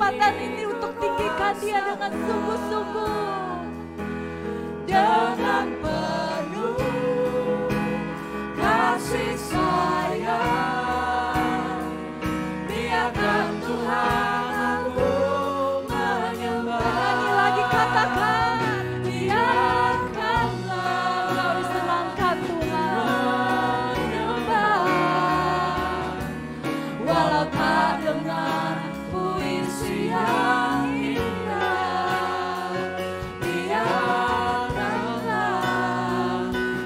kesempatan ini untuk tinggikan Dia dengan sungguh-sungguh. Dengan penuh kasih sayang, biarkan Tuhan aku menyembah. Nyanyi lagi, katakan, biarkanlah Kau disenangkan Tuhan. menyembah, walau tak dengan puisi yang indah, biarkanlah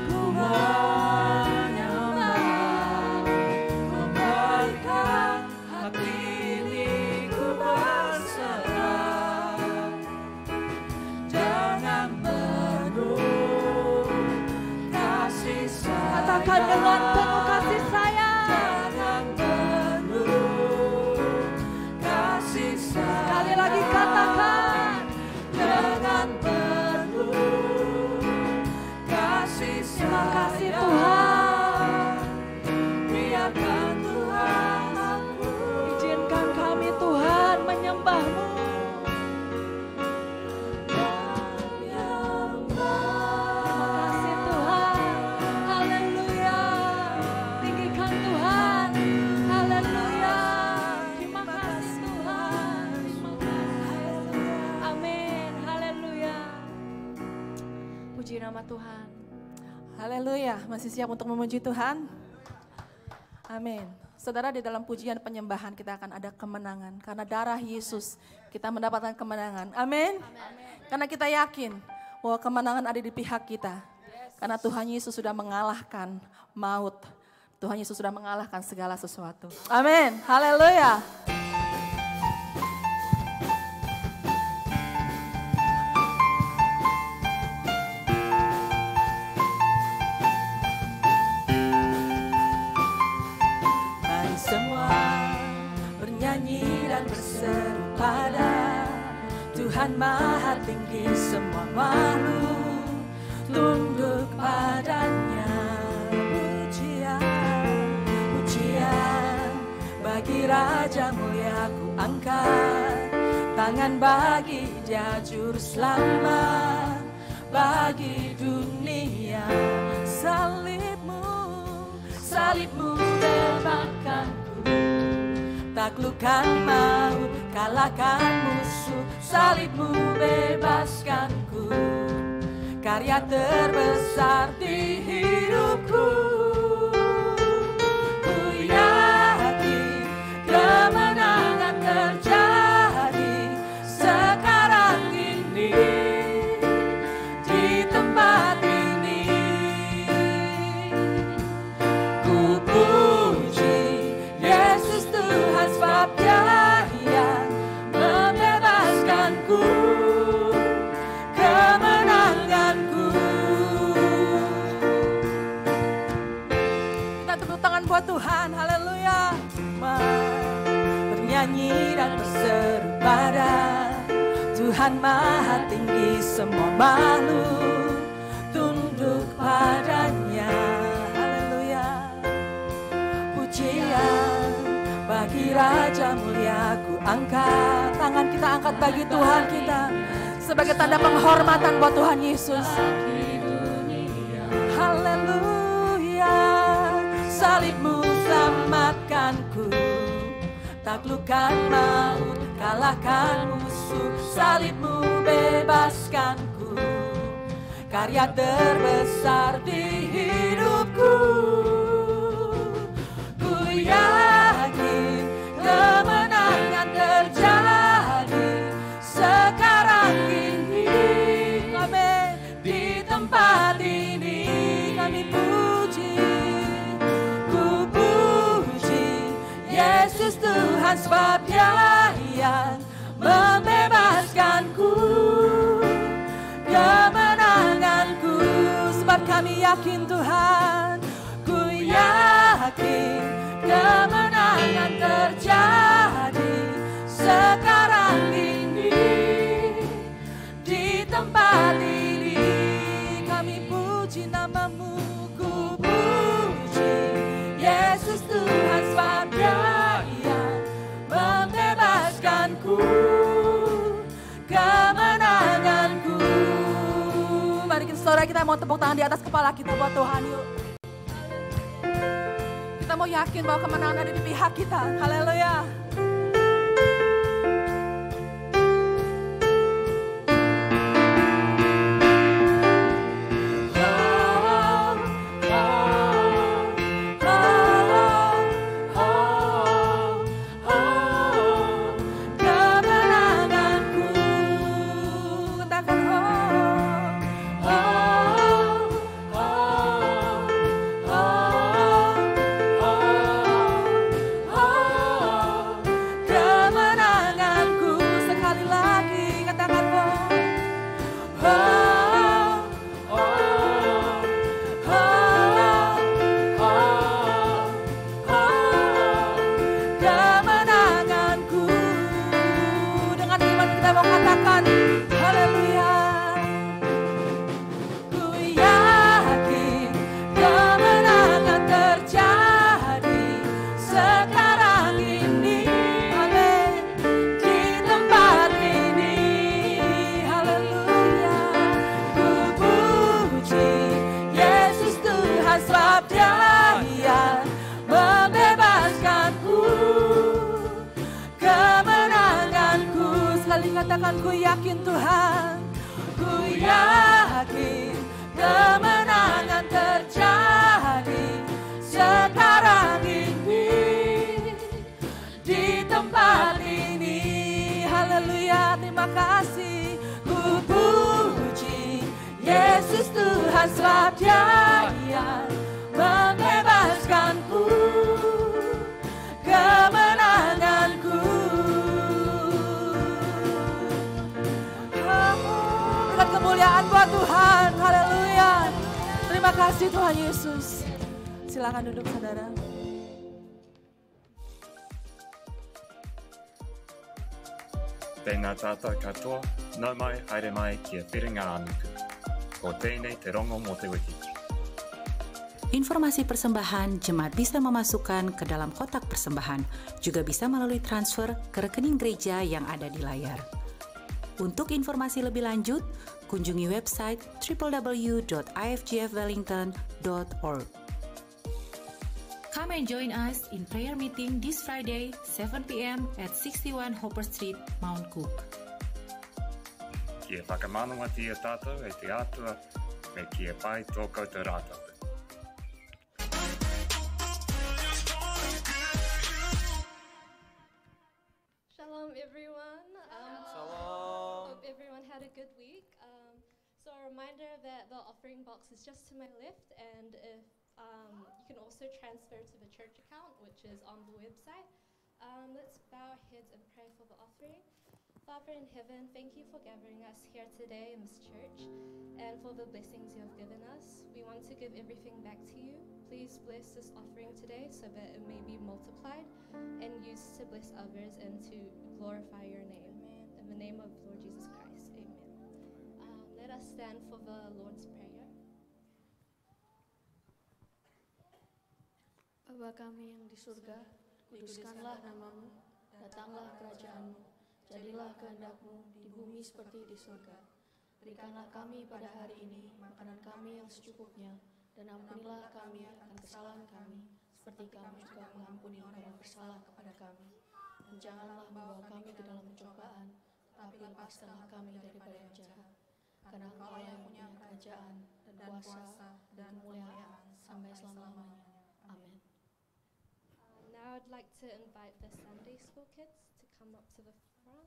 ku menyembah, memberikan hati ini ku berserah dengan penuh kasih sayang. Katakan dengan penuh kasih sayang. Dengan penuh kasih sayang. Sekali lagi katakan, Dengan penuh kasih terima sayang. kasih Tuhan. Biarkan Tuhan aku Izinkan kami Tuhan menyembah-Mu. Terima kasih Tuhan. Haleluya. Tinggikan Tuhan. Haleluya. Terima kasih Tuhan. Terima kasih. Amin. Haleluya. Puji nama Tuhan. Haleluya, masih siap untuk memuji Tuhan? Amin. Saudara, di dalam pujian penyembahan kita akan ada kemenangan. Karena darah Yesus kita mendapatkan kemenangan. Amin. Karena kita yakin bahwa kemenangan ada di pihak kita. Karena Tuhan Yesus sudah mengalahkan maut. Tuhan Yesus sudah mengalahkan segala sesuatu. Amin. Haleluya. Mari semua bernyanyi dan berseru pada Tuhan Maha Tinggi, semua makhluk tunduk padanya. Pujian, pujian bagi Raja mulia, ku angkat tangan bagi Dia juru selamat bagi dunia. Salibmu, salibmu bebaskanku, taklukkan maut, kalahkan musuh. Salibmu bebaskanku, karya terbesar di hidupku. Ku yakin kemenangan terjadi sekarang ini di tempat ini. Ku puji Yesus Tuhan sebab Dia yang membebaskanku, kemenanganku. Kita tepuk tangan buat Tuhan. Haleluya. Bernyanyi dan berseru pada Tuhan Maha Tinggi, semua makhluk tunduk padanya. Haleluya. Pujian bagi Raja mulia, ku angkat Tangan kita angkat bagi Tuhan kita. Sebagai tanda penghormatan buat Tuhan Yesus. Haleluya. Salibmu selamatkanku, taklukkan maut, kalahkan musuh. Salibmu bebaskanku, karya terbesar di hidupku. Ku yakin kemenangan terjadi sekarang ini. Amin. Di tempat ini kami puji, ku puji Yesus Tuhan sebab Dia yang membebaskanku, kemenanganku. Sebab kami yakin Tuhan, ku yakin kemenangan terjadi sekarang ini di tempat ini. Kami puji nama-Mu, ku puji Yesus Tuhan sebab Dia yang membebaskanku. Saudara kita mau tepuk tangan di atas kepala kita buat Tuhan yuk. Kita mau yakin bahwa kemenangan ada di pihak kita. Haleluya. Katakan ku yakin Tuhan, ku yakin kemenangan terjadi sekarang ini di tempat ini. Haleluya, terima kasih. Ku puji Yesus Tuhan sebab Dia membebaskanku, kemenanganku. Kemuliaan buat Tuhan, haleluya. Terima kasih Tuhan Yesus. Silakan duduk saudara. Tēnā tātou katoa, nau mai, haere mai kia whiringa anuku. Ko tēnei te rongo mō te wiki. Informasi persembahan jemaat bisa memasukkan ke dalam kotak persembahan, juga bisa melalui transfer ke rekening gereja yang ada di layar. Untuk informasi lebih lanjut, kunjungi website www.ifgfwellington.org. Come and join us in prayer meeting this Friday, 7 p.m. at 61 Hopper Street, Mount Cook. Kia whakamanua tia tātou e te atua, me kia pai tō koutou rātou. Shalom everyone. Hope everyone had a good week. So a reminder that the offering box is just to my left, and if you can also transfer to the church account, which is on the website. Let's bow our heads and pray for the offering. Father in heaven, thank you for gathering us here today in this church and for the blessings you have given us. We want to give everything back to you. Please bless this offering today so that it may be multiplied and used to bless others and to glorify your name. Amen. In the name of Lord Jesus Christ, amen. Let us stand for the Lord's Prayer. Bapa kami yang di surga, kuduskanlah namamu, datanglah kerajaanmu, jadilah kehendak-Mu di bumi seperti di surga. Berikanlah kami pada hari ini makanan kami yang secukupnya, dan ampunilah kami akan kesalahan kami, seperti kami juga mengampuni orang yang bersalah kepada kami. Dan janganlah membawa kami ke dalam pencobaan, tapi lepaskanlah kami daripada yang jahat. Karena Engkau yang punya kerajaan, dan kuasa, dan kemuliaan, sampai selama-lamanya. Amin. Now I'd like to invite the Sunday school kids to come up to the front.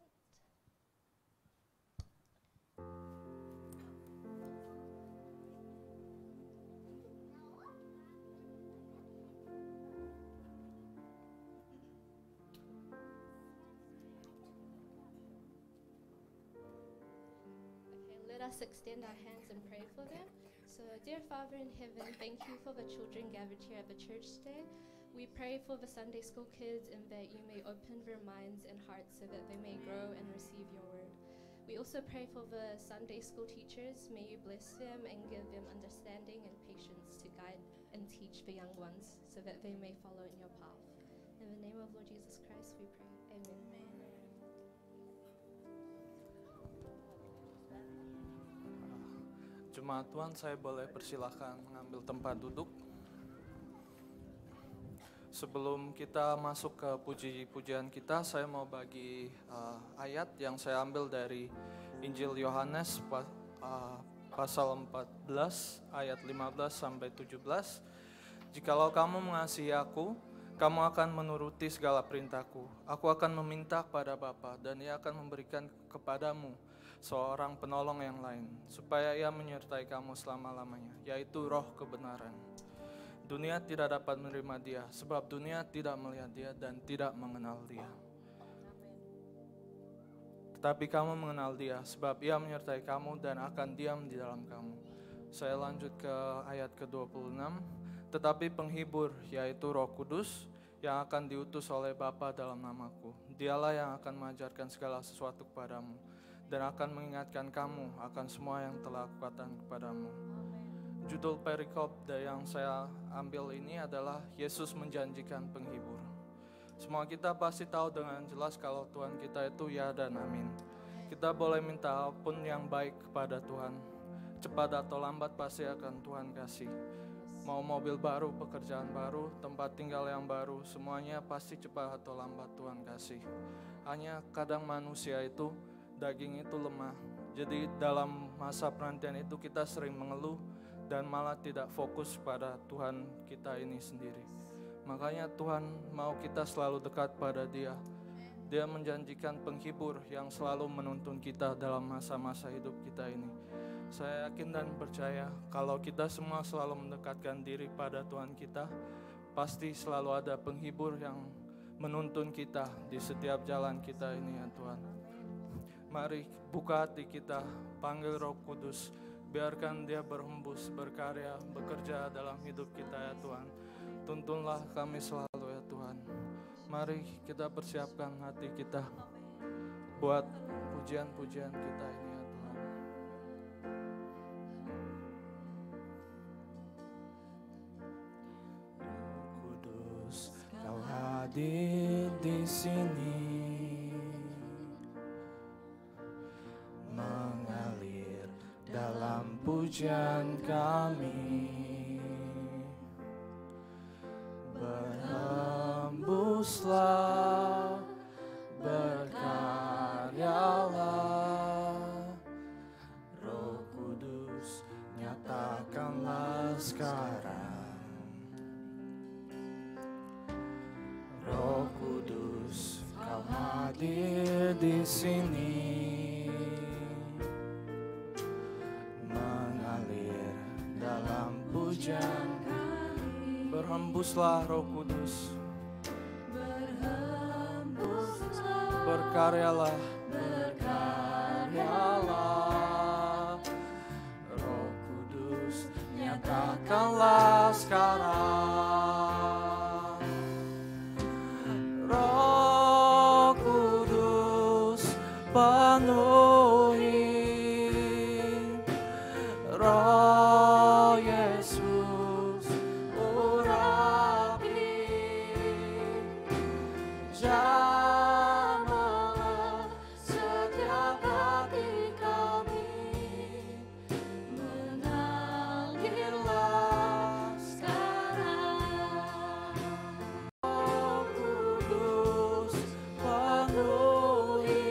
Okay, let us extend our hands and pray for them. So, dear Father in heaven, thank you for the children gathered here at the church today. We pray for the Sunday school kids and that you may open their minds and hearts so that they may grow and receive your word. We also pray for the Sunday school teachers. May you bless them and give them understanding and patience to guide and teach the young ones so that they may follow in your path. In the name of Lord Jesus Christ we pray. Amen. Jemaat Tuhan, saya boleh persilahkan mengambil tempat duduk. Sebelum kita masuk ke puji-pujian kita, saya mau bagi ayat yang saya ambil dari Injil Yohanes pasal 14 ayat 15 sampai 17. Jikalau kamu mengasihi aku, kamu akan menuruti segala perintahku. Aku akan meminta kepada Bapa dan Ia akan memberikan kepadamu seorang penolong yang lain, supaya Ia menyertai kamu selama-lamanya, yaitu Roh kebenaran. Dunia tidak dapat menerima Dia, sebab dunia tidak melihat Dia dan tidak mengenal Dia. Tetapi kamu mengenal Dia, sebab Ia menyertai kamu dan akan diam di dalam kamu. Saya lanjut ke ayat ke-26. Tetapi penghibur, yaitu Roh Kudus, yang akan diutus oleh Bapa dalam namaku. Dialah yang akan mengajarkan segala sesuatu kepadamu, dan akan mengingatkan kamu akan semua yang telah aku katakan kepadamu. Judul perikop yang saya ambil ini adalah Yesus menjanjikan penghibur. Semua kita pasti tahu dengan jelas kalau Tuhan kita itu ya dan amin. Kita boleh minta apapun yang baik kepada Tuhan. Cepat atau lambat pasti akan Tuhan kasih. Mau mobil baru, pekerjaan baru, tempat tinggal yang baru, semuanya pasti cepat atau lambat Tuhan kasih. Hanya kadang manusia itu, daging itu lemah. Jadi dalam masa penantian itu kita sering mengeluh dan malah tidak fokus pada Tuhan kita ini sendiri. Makanya Tuhan mau kita selalu dekat pada Dia. Dia menjanjikan penghibur yang selalu menuntun kita dalam masa-masa hidup kita ini. Saya yakin dan percaya kalau kita semua selalu mendekatkan diri pada Tuhan kita, pasti selalu ada penghibur yang menuntun kita di setiap jalan kita ini ya Tuhan. Mari buka hati kita, panggil Roh Kudus, biarkan Dia berhembus, berkarya, bekerja dalam hidup kita ya Tuhan. Tuntunlah kami selalu ya Tuhan. Mari kita persiapkan hati kita buat pujian-pujian kita ini ya Tuhan. Roh Kudus, Kau hadir di sini, mengalir dalam pujian kami. Berhembuslah, berkaryalah, Roh Kudus, nyatakanlah sekarang. Roh Kudus, Kau hadir di sini, mengalir dalam pujian. Berhembuslah Roh Kudus, berkaryalah, Roh Kudus, nyatakanlah sekarang. Roh Kudus, penuhi, Roh Yesus, urapi, jamahlah setiap hati kami, mengalirlah sekarang. Roh Kudus, penuhi,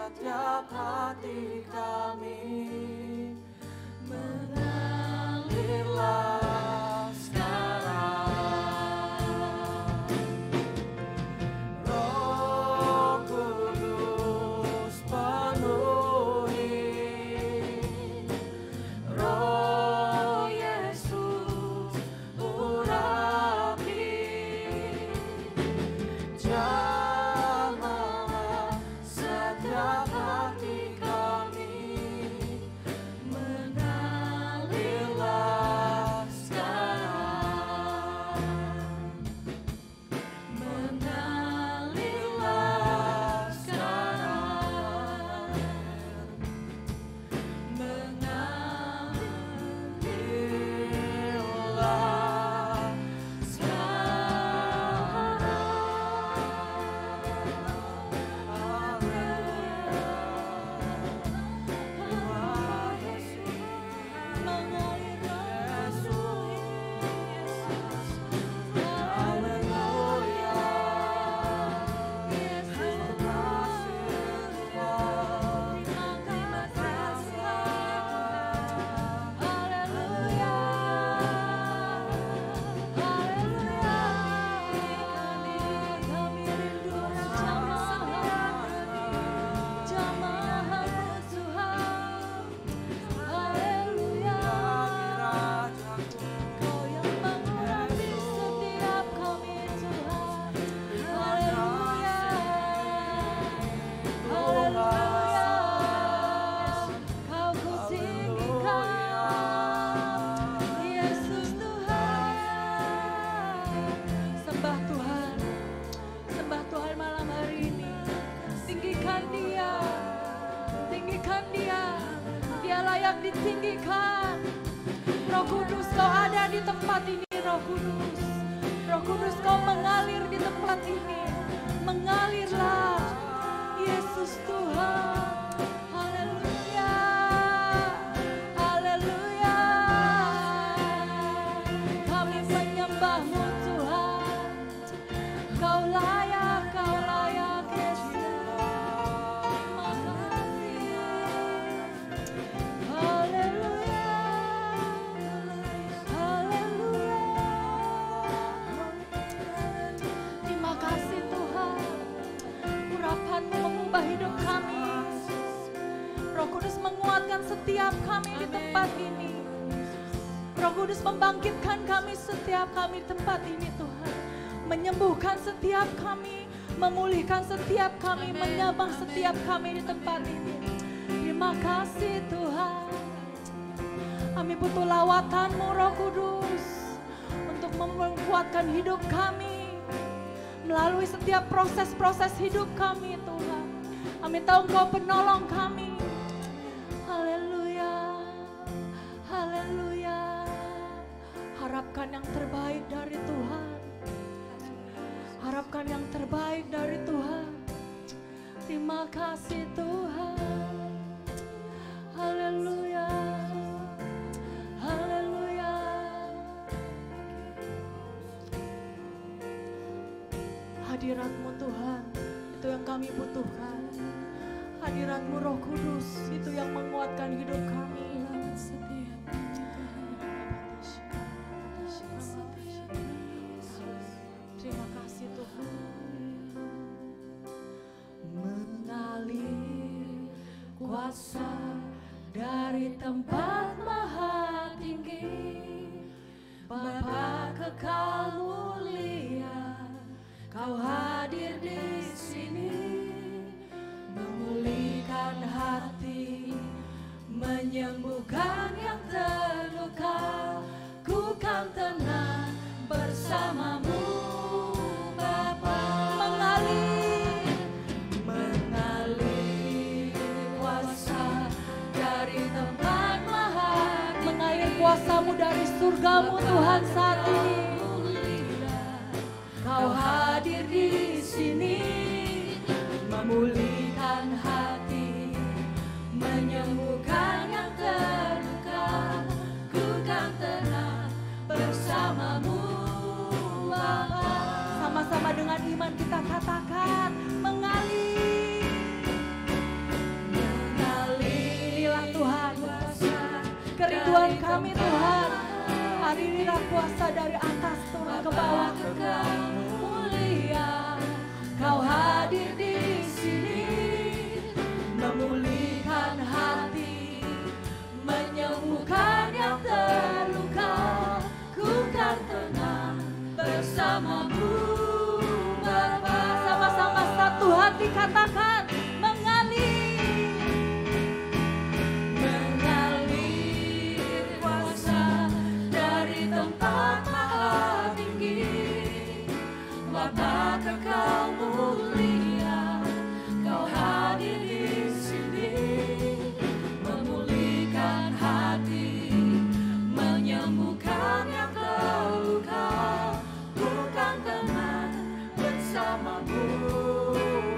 setiap hati kami, mengalirlah sekarang. Roh Kudus penuhi, Roh Yesus urapi, jamahlah setiap hati kami, mengalirlah sekarang, mengalirlah sekarang, mengalirlah ditinggikan. Roh Kudus, Kau ada di tempat ini, Roh Kudus. Roh Kudus, Kau mengalir di tempat ini. Mengalirlah, Yesus Tuhan. Haleluya, haleluya. Kami menyembah-Mu Tuhan. Kau layak, Yesus. Terima kasih. Haleluya, haleluya. Terima kasih Tuhan. Urapan-Mu mengubah hidup kami. Roh Kudus menguatkan setiap kami di tempat ini. Roh Kudus membangkitkan kami setiap kami di tempat ini Tuhan. Menyembuhkan setiap kami, memulihkan setiap kami, menyambang setiap kami di tempat ini. Terima kasih Tuhan. Kami butuh lawatan-Mu Roh Kudus untuk menguatkan hidup kami melalui setiap proses-proses hidup kami Tuhan. Kami tahu Engkau penolong kami. Haleluya, haleluya. Harapkan yang terbaik dari Tuhan. Harapkan yang terbaik dari Tuhan. Terima kasih Tuhan. Haleluya, haleluya. Hadirat-Mu Tuhan, itu yang kami butuhkan. Hadirat-Mu Roh Kudus, itu yang menguatkan hidup kami. Terima kasih Tuhan. Mengalir kuasa dari tempat maha tinggi, Bapa kekal mulia, Kau hadir di sini, memulihkan hati, menyembuhkan yang terluka. Ku kan tenang bersama-Mu Bapa. Mengalir kuasa dari tempat maha, mengalir kuasa-Mu dari surga-Mu Tuhan saat ini. Kau hadir di sini, memulihkan hati, menyembuhkan yang terluka. Ku kan tenang bersama-Mu Bapa. Sama-sama dengan iman kita katakan, mengalir Tuhan kami Tuhan. Hari inilah kuasa dari atas turun ke bawah. Mulia, Kau hadir di sini, memulihkan hati, menyembuhkan yang terluka. Ku kan tenang bersamamu, Bapa. Sama-sama satu hati katakan, mengalir kuasa dari tempat maha tinggi. Bapa kekal mulia, Kau hadir di sini, memulihkan hati, menyembuhkan yang terluka. Bukan tenang bersamamu,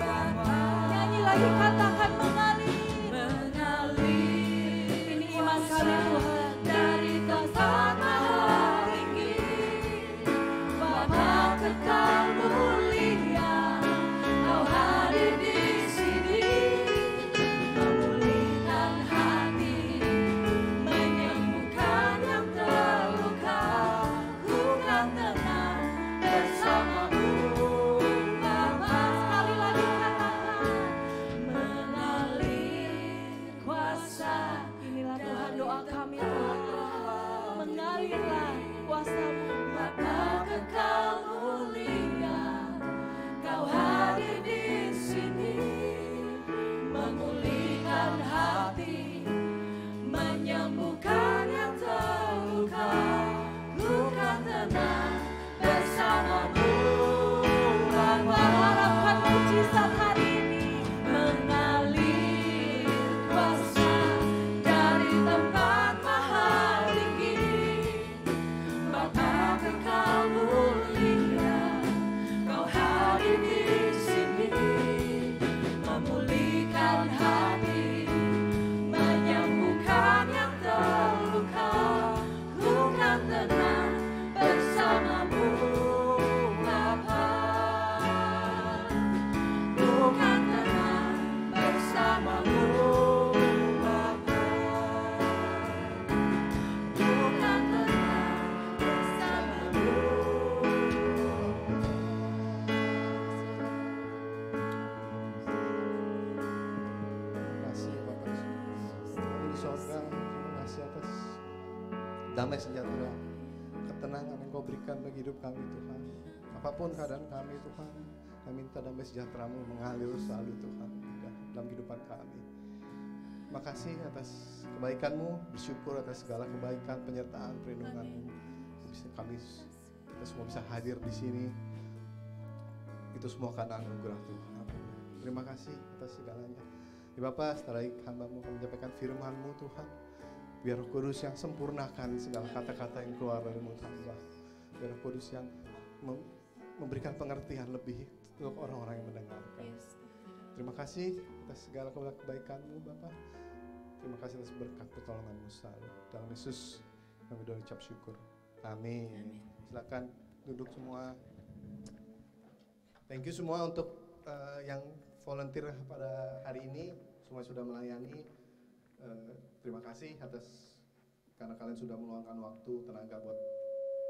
Bapa. nyanyi lagi katakan mengalir. Mengalir Ini iman kami Tuhan. dari tempat maha tinggi. Bapa kekal mulia, Kau hadir di sini, memulihkan hati, menyembuhkan yang terluka. Ku kan tenang bersamamu, Bapa. Sekali lagi katakan, Mengalir kuasa. inilah Tuhan doa kami Tuhan. Mengalirlah kuasa-Mu. Bapa kekal mulia, Kau hadir di sini, memulihkan hati, menyembuhkan yang terluka. Ku kan tenang bersamamu, Bapa. Harapkan mujizat hari ini. Mengalir kuasa dari tempat maha tinggi. Bapa kekal mulia, Kau hadir di sini, memulihkan hati, menyembuhkan yang terluka. Ku kan tenang bersamamu, Bapa. Bukan tenang bersamamu, Bapa. Bukan tenang bersamamu. Terima kasih Bapak Kami di sorga, terima kasih atas damai sejahtera, ketenangan yang Kau berikan bagi hidup kami Tuhan. Apapun keadaan kami Tuhan, kami minta damai sejahtera-Mu mengalir selalu Tuhan dalam kehidupan kami. Terima kasih atas kebaikan-Mu, bersyukur atas segala kebaikan, penyertaan, perlindungan-Mu. Kita semua bisa hadir di sini. Itu semua karena anugerah Tuhan. Terima kasih atas segalanya. Ya Bapa, setelah hamba-Mu akan menyampaikan firman-Mu Tuhan, biar Roh Kudus yang sempurnakan segala kata-kata yang keluar dari mulut hamba. Biar Roh Kudus yang memberikan pengertian lebih untuk orang-orang yang mendengarkan. Terima kasih atas segala kebaikan-Mu Bapa. Terima kasih atas berkat pertolongan-Mu selalu. Dalam Yesus kami doa ucap syukur. Amin. Silakan duduk semua. Thank you semua untuk yang volunteer pada hari ini. Semua sudah melayani. Terima kasih atas karena kalian sudah meluangkan waktu, tenaga buat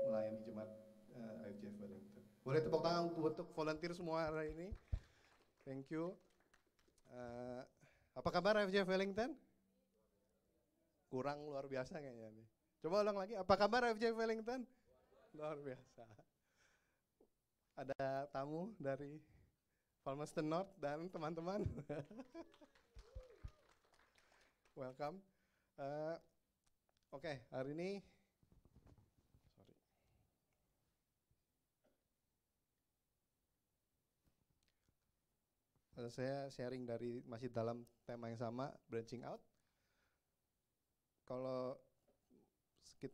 melayani jemaat IFJF Wellington. Boleh tepuk tangan untuk volunteer semua hari ini. Thank you. Apa kabar IFJF Wellington? Kurang luar biasa kayaknya nih. Coba ulang lagi. Apa kabar IFJF Wellington? Luar biasa. Ada tamu dari Palmerston North dan teman-teman. Welcome. Oke, hari ini saya sharing dari masih dalam tema yang sama, branching out. Kalau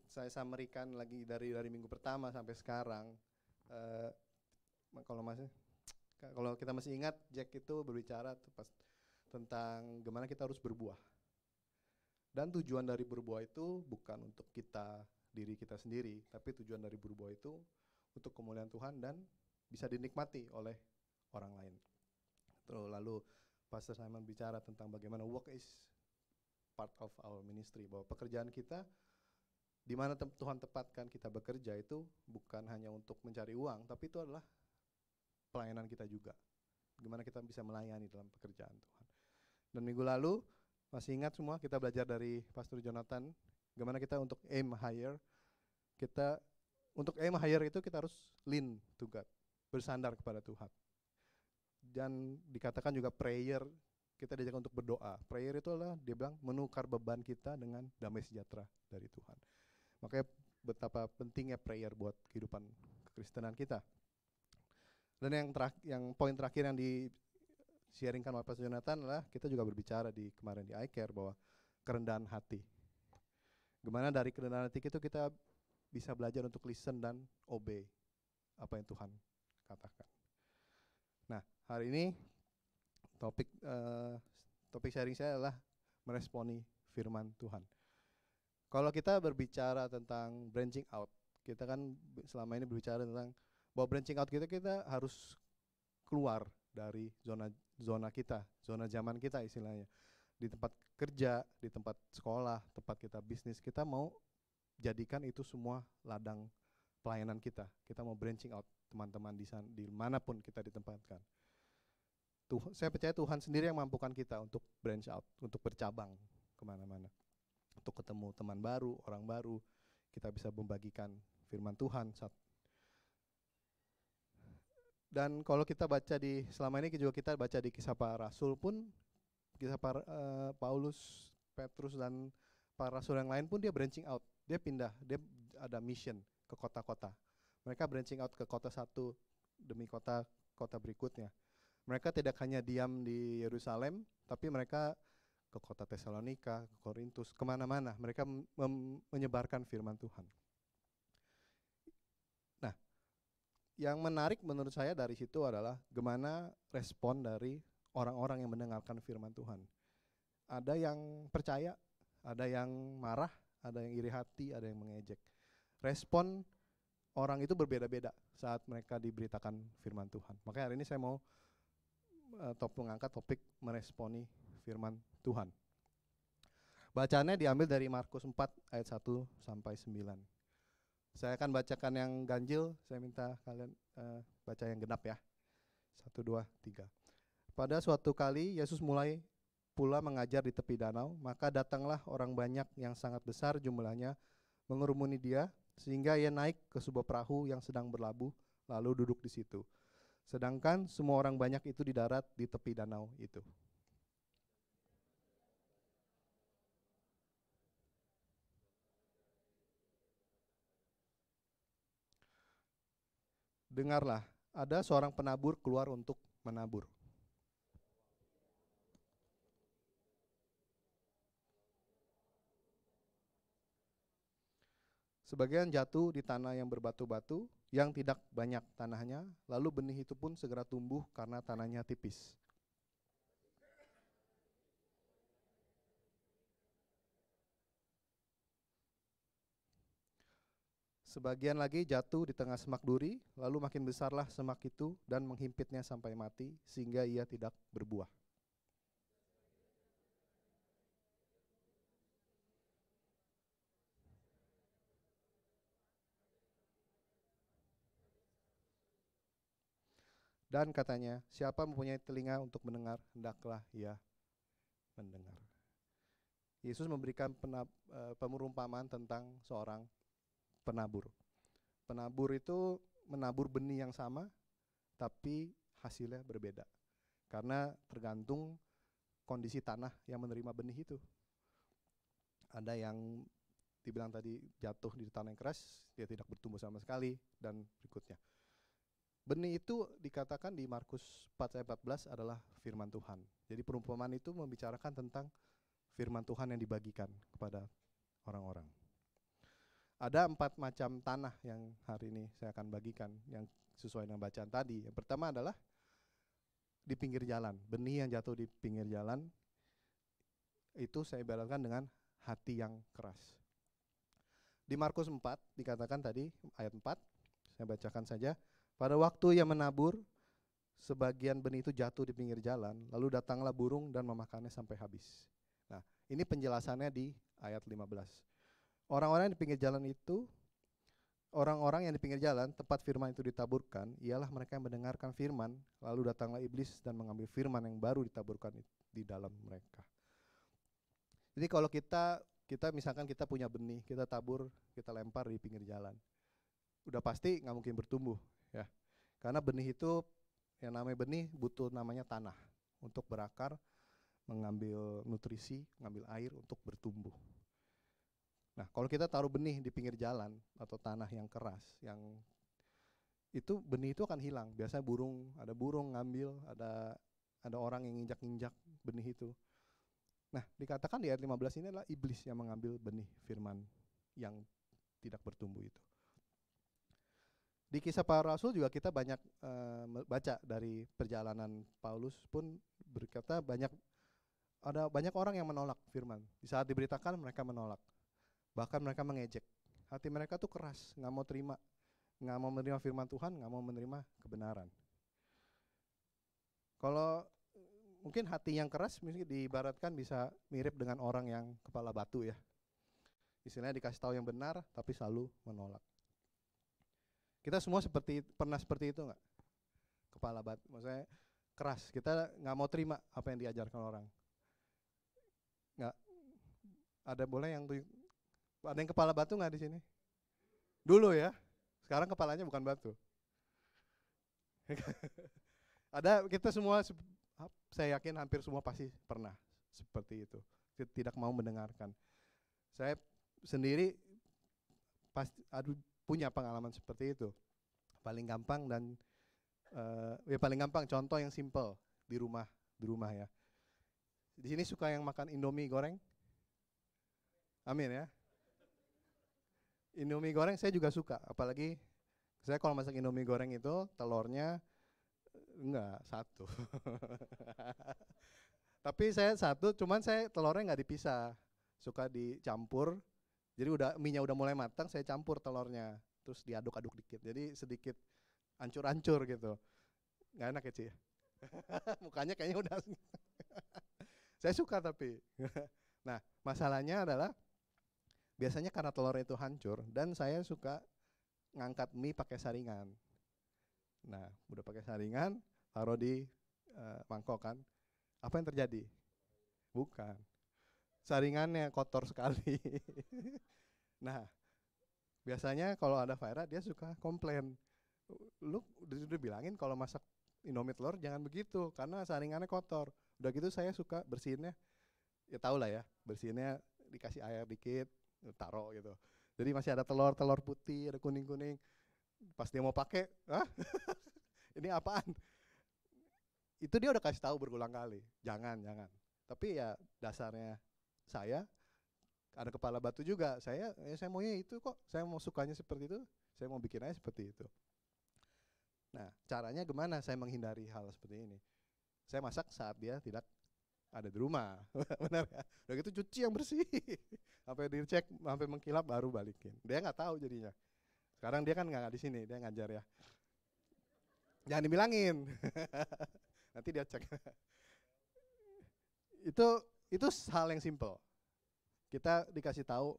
saya summary-kan lagi dari minggu pertama sampai sekarang, kalau kita masih ingat, Jack itu berbicara tentang gimana kita harus berbuah. Dan tujuan dari berbuah itu bukan untuk diri kita sendiri, tapi tujuan dari berbuah itu untuk kemuliaan Tuhan dan bisa dinikmati oleh orang lain. Lalu Pastor Simon bicara tentang bagaimana work is part of our ministry, bahwa pekerjaan kita di mana Tuhan tepatkan kita bekerja itu bukan hanya untuk mencari uang, tapi itu adalah pelayanan kita juga. Gimana kita bisa melayani dalam pekerjaan Tuhan. Dan minggu lalu, masih ingat semua kita belajar dari Pastor Jonathan, gimana kita untuk aim higher. Kita untuk aim higher itu kita harus lean to God, bersandar kepada Tuhan. Dan dikatakan juga prayer, kita diajak untuk berdoa. Prayer itu adalah dia bilang menukar beban kita dengan damai sejahtera dari Tuhan. Makanya betapa pentingnya prayer buat kehidupan kekristenan kita. Dan yang poin terakhir yang di-sharingkan oleh Pastor Jonathan adalah kita juga berbicara kemarin di iCare bahwa kerendahan hati. Gimana dari kerendahan hati itu kita bisa belajar untuk listen dan obey apa yang Tuhan katakan. Nah, hari ini topik sharing saya adalah meresponi firman Tuhan. Kalau kita berbicara tentang branching out, kita kan selama ini berbicara tentang bahwa branching out kita harus keluar dari zona kita, zona zaman kita istilahnya. Di tempat kerja, di tempat sekolah, tempat kita bisnis, kita mau jadikan itu semua ladang pelayanan kita. Kita mau branching out teman-teman di sana, di manapun kita ditempatkan. Saya percaya Tuhan sendiri yang mampukan kita untuk branch out, untuk bercabang kemana-mana. Untuk ketemu teman baru, orang baru, kita bisa membagikan firman Tuhan. Dan kalau kita baca selama ini juga kita baca di Kisah Para Rasul pun, Kisah Paulus, Petrus dan para rasul yang lain pun dia branching out. Dia pindah, dia ada mission ke kota-kota. Mereka branching out ke kota satu demi kota berikutnya. Mereka tidak hanya diam di Yerusalem, tapi mereka ke kota Tesalonika, ke Korintus, kemana-mana. Mereka menyebarkan firman Tuhan. Nah, yang menarik menurut saya dari situ adalah gimana respon dari orang-orang yang mendengarkan firman Tuhan. Ada yang percaya, ada yang marah, ada yang iri hati, ada yang mengejek. Respon orang itu berbeda-beda saat mereka diberitakan firman Tuhan. Makanya hari ini saya mau mengangkat topik meresponi firman Tuhan. Bacaannya diambil dari Markus 4 ayat 1 sampai 9. Saya akan bacakan yang ganjil, saya minta kalian baca yang genap ya. 1, 2, 3. Pada suatu kali Yesus mulai pula mengajar di tepi danau, maka datanglah orang banyak yang sangat besar jumlahnya mengerumuni dia, sehingga ia naik ke sebuah perahu yang sedang berlabuh, lalu duduk di situ. Sedangkan semua orang banyak itu di darat di tepi danau itu. Dengarlah, ada seorang penabur keluar untuk menabur. Sebagian jatuh di tanah yang berbatu-batu, yang tidak banyak tanahnya, lalu benih itu pun segera tumbuh karena tanahnya tipis. Sebagian lagi jatuh di tengah semak duri, lalu makin besarlah semak itu dan menghimpitnya sampai mati, sehingga ia tidak berbuah. Dan katanya, siapa mempunyai telinga untuk mendengar, hendaklah ia mendengar. Yesus memberikan perumpamaan tentang seorang penabur. Penabur itu menabur benih yang sama, tapi hasilnya berbeda. Karena tergantung kondisi tanah yang menerima benih itu. Ada yang dibilang tadi jatuh di tanah yang keras, dia tidak bertumbuh sama sekali, dan berikutnya. Benih itu dikatakan di Markus 4 ayat 14 adalah firman Tuhan. Jadi perumpamaan itu membicarakan tentang firman Tuhan yang dibagikan kepada orang-orang. Ada 4 macam tanah yang hari ini saya akan bagikan yang sesuai dengan bacaan tadi. Yang pertama adalah di pinggir jalan. Benih yang jatuh di pinggir jalan itu saya ibaratkan dengan hati yang keras. Di Markus 4 dikatakan tadi ayat 4, saya bacakan saja. Pada waktu ia menabur, sebagian benih itu jatuh di pinggir jalan, lalu datanglah burung dan memakannya sampai habis. Nah, ini penjelasannya di ayat 15. Orang-orang yang di pinggir jalan itu, orang-orang yang di pinggir jalan tempat firman itu ditaburkan, ialah mereka yang mendengarkan firman, lalu datanglah iblis dan mengambil firman yang baru ditaburkan di dalam mereka. Jadi kalau kita misalkan kita punya benih, kita tabur, kita lempar di pinggir jalan, udah pasti nggak mungkin bertumbuh, ya. Karena benih itu, yang namanya benih butuh namanya tanah untuk berakar, mengambil nutrisi, mengambil air untuk bertumbuh. Nah, kalau kita taruh benih di pinggir jalan atau tanah yang keras, yang itu benih itu akan hilang. Biasanya ada burung ngambil, ada orang yang injak-injak benih itu. Nah, dikatakan di ayat 15 ini adalah iblis yang mengambil benih firman yang tidak bertumbuh itu. Di Kisah Para Rasul juga kita banyak baca dari perjalanan Paulus pun berkata ada banyak orang yang menolak firman. Di saat diberitakan mereka menolak. Bahkan mereka mengejek. Hati mereka tuh keras, nggak mau menerima firman Tuhan, nggak mau menerima kebenaran. Kalau mungkin hati yang keras mungkin diibaratkan bisa mirip dengan orang yang kepala batu, ya. Istilahnya dikasih tahu yang benar tapi selalu menolak. Kita semua pernah seperti itu nggak? Kepala batu, maksudnya keras. Kita nggak mau terima apa yang diajarkan orang. Nggak ada, boleh ada yang kepala batu nggak di sini? Dulu ya, sekarang kepalanya bukan batu. Ada, kita semua, saya yakin hampir semua pasti pernah seperti itu. Tidak mau mendengarkan. Saya sendiri punya pengalaman seperti itu. Paling gampang paling gampang contoh yang simple di rumah ya. Di sini suka yang makan Indomie goreng? Amin ya. Indomie goreng saya juga suka, apalagi saya kalau masak Indomie goreng itu telurnya enggak satu. Tapi saya satu, cuman saya telurnya nggak dipisah, suka dicampur. Jadi mie-nya udah mulai matang, saya campur telurnya, terus diaduk-aduk dikit. Jadi sedikit hancur-hancur gitu. Nggak enak ya, Ci? Mukanya kayaknya udah. Saya suka tapi. Nah, masalahnya adalah biasanya karena telurnya itu hancur dan saya suka ngangkat mie pakai saringan. Nah, udah pakai saringan, taruh di mangkok kan. Apa yang terjadi? Bukan. Saringannya kotor sekali. Nah, biasanya kalau ada Faira dia suka komplain. Lu udah bilangin kalau masak Indomie telur jangan begitu karena saringannya kotor. Udah gitu saya suka bersihinnya, ya tau lah ya, bersihinnya dikasih air dikit, taruh gitu. Jadi masih ada telur putih, ada kuning-kuning. Pas dia mau pakai, ini apaan? Itu dia udah kasih tahu berulang kali, jangan. Tapi ya dasarnya saya ada kepala batu juga. Saya maunya itu kok, saya mau sukanya seperti itu, saya mau bikin aja seperti itu. Nah, caranya gimana saya menghindari hal seperti ini? Saya masak saat dia tidak ada di rumah, benar ya. Udah gitu cuci yang bersih, sampai dicek, sampai mengkilap baru balikin. Dia nggak tahu jadinya. Sekarang dia kan nggak di sini, dia ngajar ya. Jangan dibilangin, nanti dia cek. Itu hal yang simple. Kita dikasih tahu,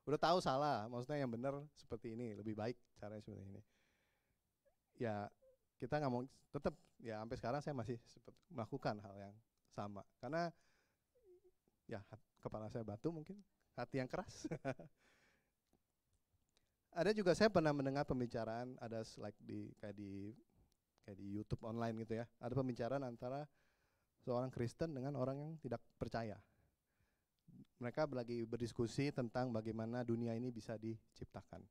udah tahu salah, maksudnya yang benar seperti ini, lebih baik caranya seperti ini. Ya kita nggak mau, tetap ya sampai sekarang saya masih melakukan hal yang sama karena ya kepala saya batu mungkin, hati yang keras. Ada juga saya pernah mendengar pembicaraan, ada slide kayak di YouTube online gitu ya, ada pembicaraan antara seorang Kristen dengan orang yang tidak percaya. Mereka lagi berdiskusi tentang bagaimana dunia ini bisa diciptakan.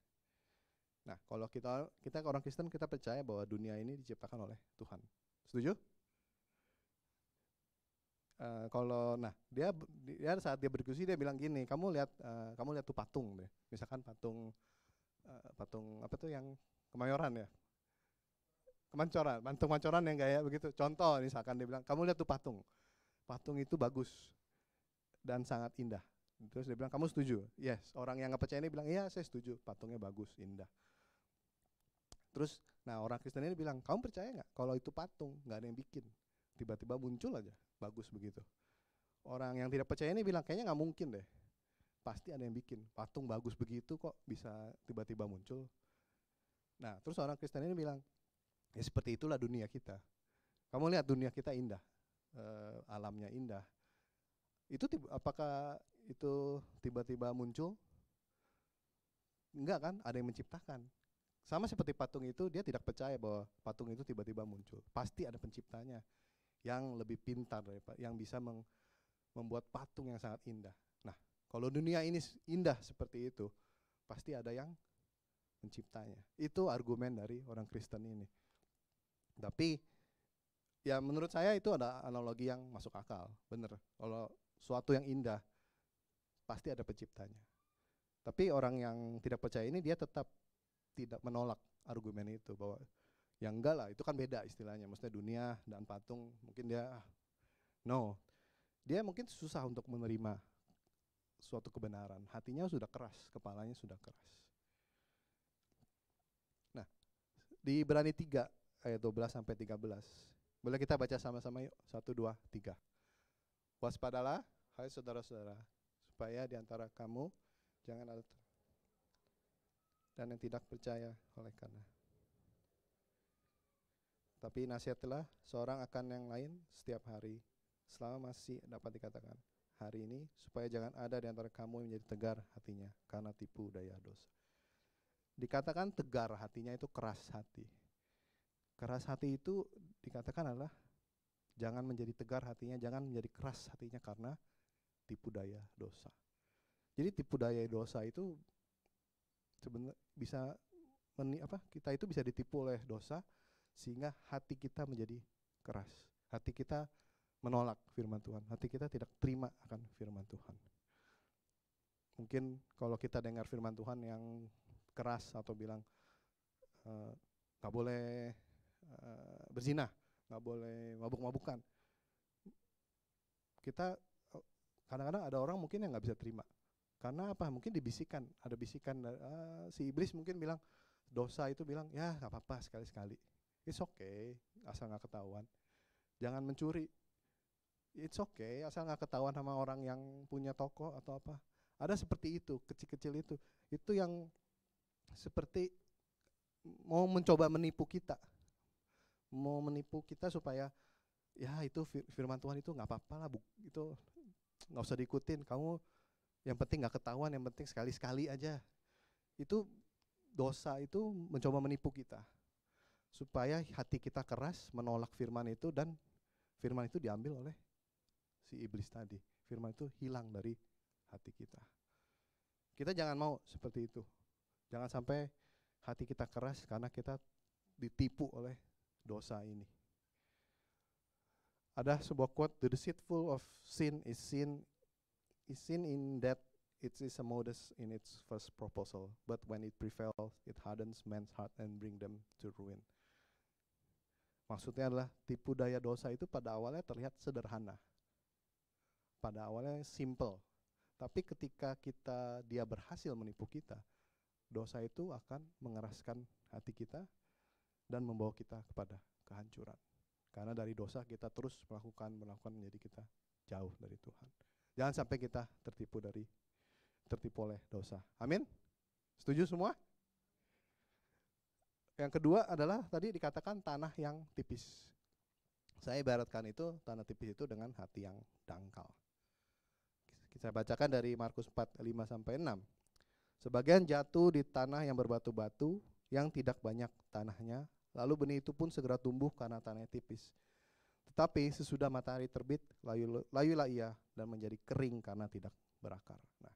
Nah, kalau kita orang Kristen, kita percaya bahwa dunia ini diciptakan oleh Tuhan. Setuju? Dia saat dia berdiskusi dia bilang gini, kamu lihat tuh patung deh, misalkan patung apa tuh yang Kemayoran ya, Kemancoran yang gaya begitu. Contoh misalkan dia bilang, kamu lihat tuh patung itu bagus dan sangat indah. Terus dia bilang, kamu setuju? Yes. Orang yang nggak percaya ini bilang, iya saya setuju, patungnya bagus, indah. Terus, orang Kristen ini bilang, kamu percaya nggak kalau itu patung, nggak ada yang bikin, tiba-tiba muncul aja, bagus begitu. Orang yang tidak percaya ini bilang, kayaknya nggak mungkin deh. Pasti ada yang bikin. Patung bagus begitu kok bisa tiba-tiba muncul. Nah, terus orang Kristen ini bilang, ya seperti itulah dunia kita. Kamu lihat dunia kita indah, alamnya indah. Apakah itu tiba-tiba muncul? Enggak kan, ada yang menciptakan. Sama seperti patung itu, dia tidak percaya bahwa patung itu tiba-tiba muncul. Pasti ada penciptanya yang lebih pintar daripada, yang bisa membuat patung yang sangat indah. Nah, kalau dunia ini indah seperti itu, pasti ada yang menciptanya. Itu argumen dari orang Kristen ini. Tapi ya menurut saya itu ada analogi yang masuk akal, bener. Kalau suatu yang indah, pasti ada penciptanya. Tapi orang yang tidak percaya ini dia tetap tidak menolak argumen itu, bahwa yang enggak lah, itu kan beda istilahnya. Maksudnya dunia dan patung, mungkin dia no. Dia mungkin susah untuk menerima suatu kebenaran. Hatinya sudah keras, kepalanya sudah keras. Nah, di Ibrani 3 ayat 12 sampai 13. Boleh kita baca sama-sama yuk? 1, 2, 3. Waspadalah, hai saudara-saudara, supaya di antara kamu jangan ada dan yang tidak percaya oleh karena. Tapi nasihatlah seorang akan yang lain setiap hari, selama masih dapat dikatakan hari ini, supaya jangan ada di antara kamu yang menjadi tegar hatinya karena tipu daya dosa. Dikatakan tegar hatinya itu keras hati. Keras hati itu dikatakan adalah jangan menjadi tegar hatinya, jangan menjadi keras hatinya karena tipu daya dosa. Jadi tipu daya dosa itu sebenarnya bisa kita itu bisa ditipu oleh dosa sehingga hati kita menjadi keras. Hati kita menolak firman Tuhan. Hati kita tidak terima akan firman Tuhan. Mungkin kalau kita dengar firman Tuhan yang keras atau bilang nggak boleh berzina, nggak boleh mabuk-mabukan. Kita kadang-kadang ada orang mungkin yang nggak bisa terima. Karena apa? Mungkin dibisikkan, ada bisikan si iblis mungkin bilang dosa itu bilang ya nggak apa-apa sekali-sekali. It's okay, asal nggak ketahuan. Jangan mencuri. It's okay, asal nggak ketahuan sama orang yang punya toko atau apa. Ada seperti itu, kecil-kecil itu. Itu yang seperti mau mencoba menipu kita. Mau menipu kita supaya ya itu firman Tuhan itu nggak apa-apa lah, itu nggak usah diikutin. Kamu yang penting nggak ketahuan, yang penting sekali-sekali aja. Itu dosa itu mencoba menipu kita supaya hati kita keras menolak firman itu, dan firman itu diambil oleh si iblis tadi. Firman itu hilang dari hati kita. Kita jangan mau seperti itu. Jangan sampai hati kita keras karena kita ditipu oleh dosa ini. Ada sebuah quote, the deceitful of sin is sin in that it is a modest in its first proposal, but when it prevails, it hardens man's heart and bring them to ruin. Maksudnya adalah tipu daya dosa itu pada awalnya terlihat sederhana, pada awalnya simple, tapi ketika dia berhasil menipu kita, dosa itu akan mengeraskan hati kita dan membawa kita kepada kehancuran. Karena dari dosa kita terus melakukan menjadi kita jauh dari Tuhan. Jangan sampai kita tertipu oleh dosa. Amin? Setuju semua? Yang kedua adalah tadi dikatakan tanah yang tipis. Saya ibaratkan itu tanah tipis itu dengan hati yang dangkal. Kita bacakan dari Markus 4, 5-6. Sebagian jatuh di tanah yang berbatu-batu, yang tidak banyak tanahnya, lalu benih itu pun segera tumbuh karena tanahnya tipis. Tetapi sesudah matahari terbit, layulah ia dan menjadi kering karena tidak berakar. Nah,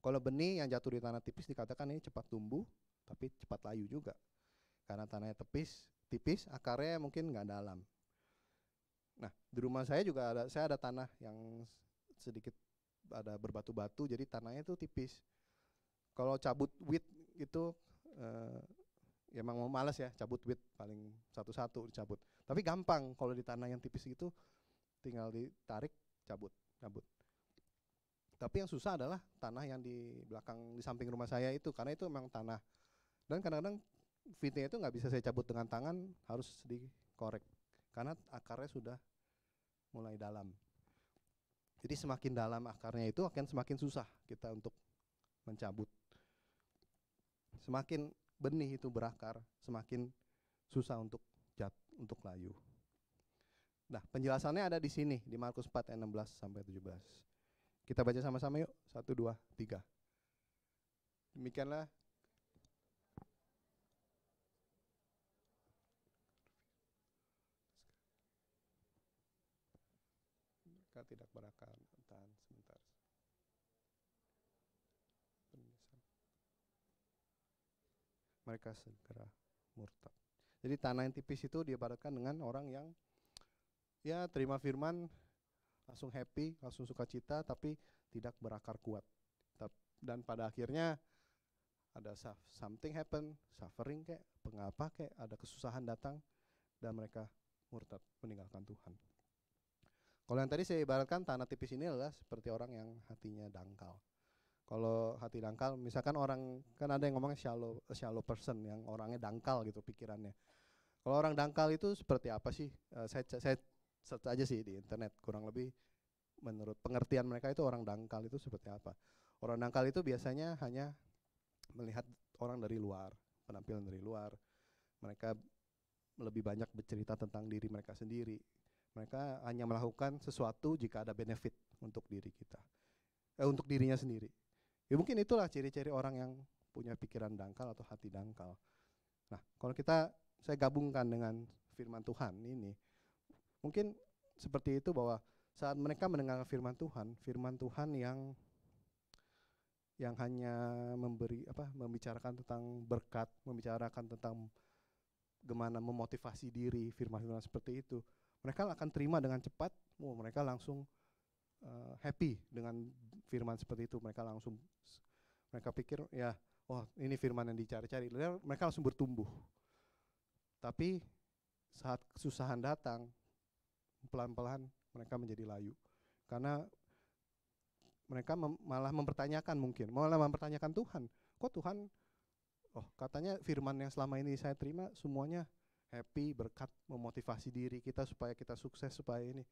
kalau benih yang jatuh di tanah tipis dikatakan ini cepat tumbuh, tapi cepat layu juga. Karena tanahnya tipis, akarnya mungkin nggak dalam. Nah, di rumah saya juga saya ada tanah yang sedikit ada berbatu-batu, jadi tanahnya itu tipis. Kalau cabut wheat itu ya emang mau malas ya, cabut wheat paling satu-satu dicabut. Tapi gampang kalau di tanah yang tipis itu tinggal ditarik, cabut. Tapi yang susah adalah tanah yang di belakang, di samping rumah saya itu, karena itu memang tanah. Dan kadang-kadang wheatnya itu nggak bisa saya cabut dengan tangan, harus dikorek karena akarnya sudah mulai dalam. Jadi semakin dalam akarnya itu akan semakin susah kita untuk mencabut. Semakin benih itu berakar, semakin susah untuk layu. Nah, penjelasannya ada di sini di Markus 4 ayat 16 sampai 17. Kita baca sama-sama yuk. 1 2 3. Demikianlah mereka tidak berakar. Tahan sebentar. Mereka segera murtad. Jadi tanah yang tipis itu diibaratkan dengan orang yang ya terima firman, langsung happy, langsung sukacita, tapi tidak berakar kuat. Dan pada akhirnya ada something happen, suffering kayak, pengapa kayak, ada kesusahan datang, dan mereka murtad, meninggalkan Tuhan. Kalau yang tadi saya ibaratkan tanah tipis ini adalah seperti orang yang hatinya dangkal. Kalau hati dangkal, misalkan orang, kan ada yang ngomongnya shallow person, yang orangnya dangkal gitu pikirannya. Kalau orang dangkal itu seperti apa sih? Saya search aja sih di internet, kurang lebih menurut pengertian mereka itu orang dangkal itu seperti apa. Orang dangkal itu biasanya hanya melihat orang dari luar, penampilan dari luar. Mereka lebih banyak bercerita tentang diri mereka sendiri. Mereka hanya melakukan sesuatu jika ada benefit untuk diri kita, untuk dirinya sendiri. Ya mungkin itulah ciri-ciri orang yang punya pikiran dangkal atau hati dangkal. Nah, kalau saya gabungkan dengan firman Tuhan ini, mungkin seperti itu, bahwa saat mereka mendengar firman Tuhan yang hanya membicarakan tentang berkat, membicarakan tentang bagaimana memotivasi diri, firman-firman seperti itu, mereka akan terima dengan cepat. Mereka langsung happy dengan firman seperti itu. Mereka pikir ya, ini firman yang dicari-cari. Mereka langsung bertumbuh. Tapi saat kesusahan datang, pelan-pelan mereka menjadi layu. Karena mereka malah mempertanyakan Tuhan. Kok Tuhan, katanya firman yang selama ini saya terima semuanya happy, berkat, memotivasi diri kita supaya kita sukses, supaya ini.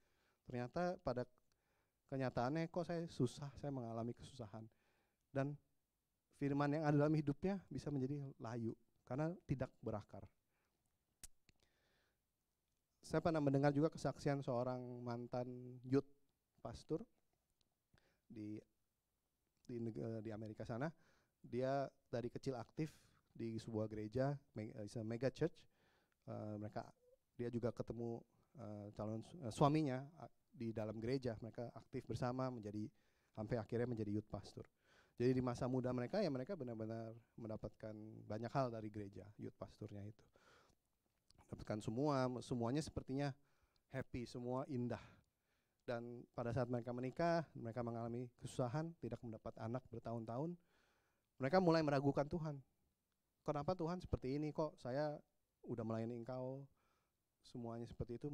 Ternyata pada kenyataannya kok saya mengalami kesusahan. Dan firman yang ada dalam hidupnya bisa menjadi layu karena tidak berakar. Saya pernah mendengar juga kesaksian seorang mantan youth pastor di Amerika sana. Dia dari kecil aktif di sebuah gereja, mega church. Dia juga ketemu calon suaminya di dalam gereja. Mereka aktif bersama sampai akhirnya menjadi youth pastor. Jadi di masa muda mereka benar-benar mendapatkan banyak hal dari gereja, youth pastornya itu. Dapatkan semuanya sepertinya happy, semua indah. Dan pada saat mereka menikah, mereka mengalami kesusahan, tidak mendapat anak bertahun-tahun. Mereka mulai meragukan Tuhan. Kenapa Tuhan seperti ini, kok saya udah melayani Engkau, semuanya seperti itu,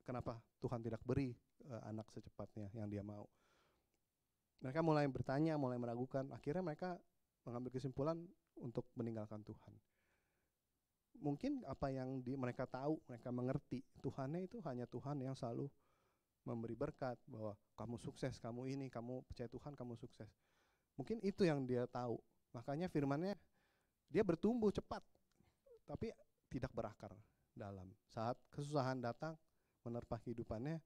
kenapa Tuhan tidak beri anak secepatnya yang dia mau. Mereka mulai bertanya, mulai meragukan, akhirnya mereka mengambil kesimpulan untuk meninggalkan Tuhan. Mungkin apa yang mereka tahu, mereka mengerti, Tuhannya itu hanya Tuhan yang selalu memberi berkat, bahwa kamu sukses, kamu ini, kamu percaya Tuhan, kamu sukses. Mungkin itu yang dia tahu, makanya firman-Nya dia bertumbuh cepat, tapi tidak berakar dalam. Saat kesusahan datang menerpa kehidupannya,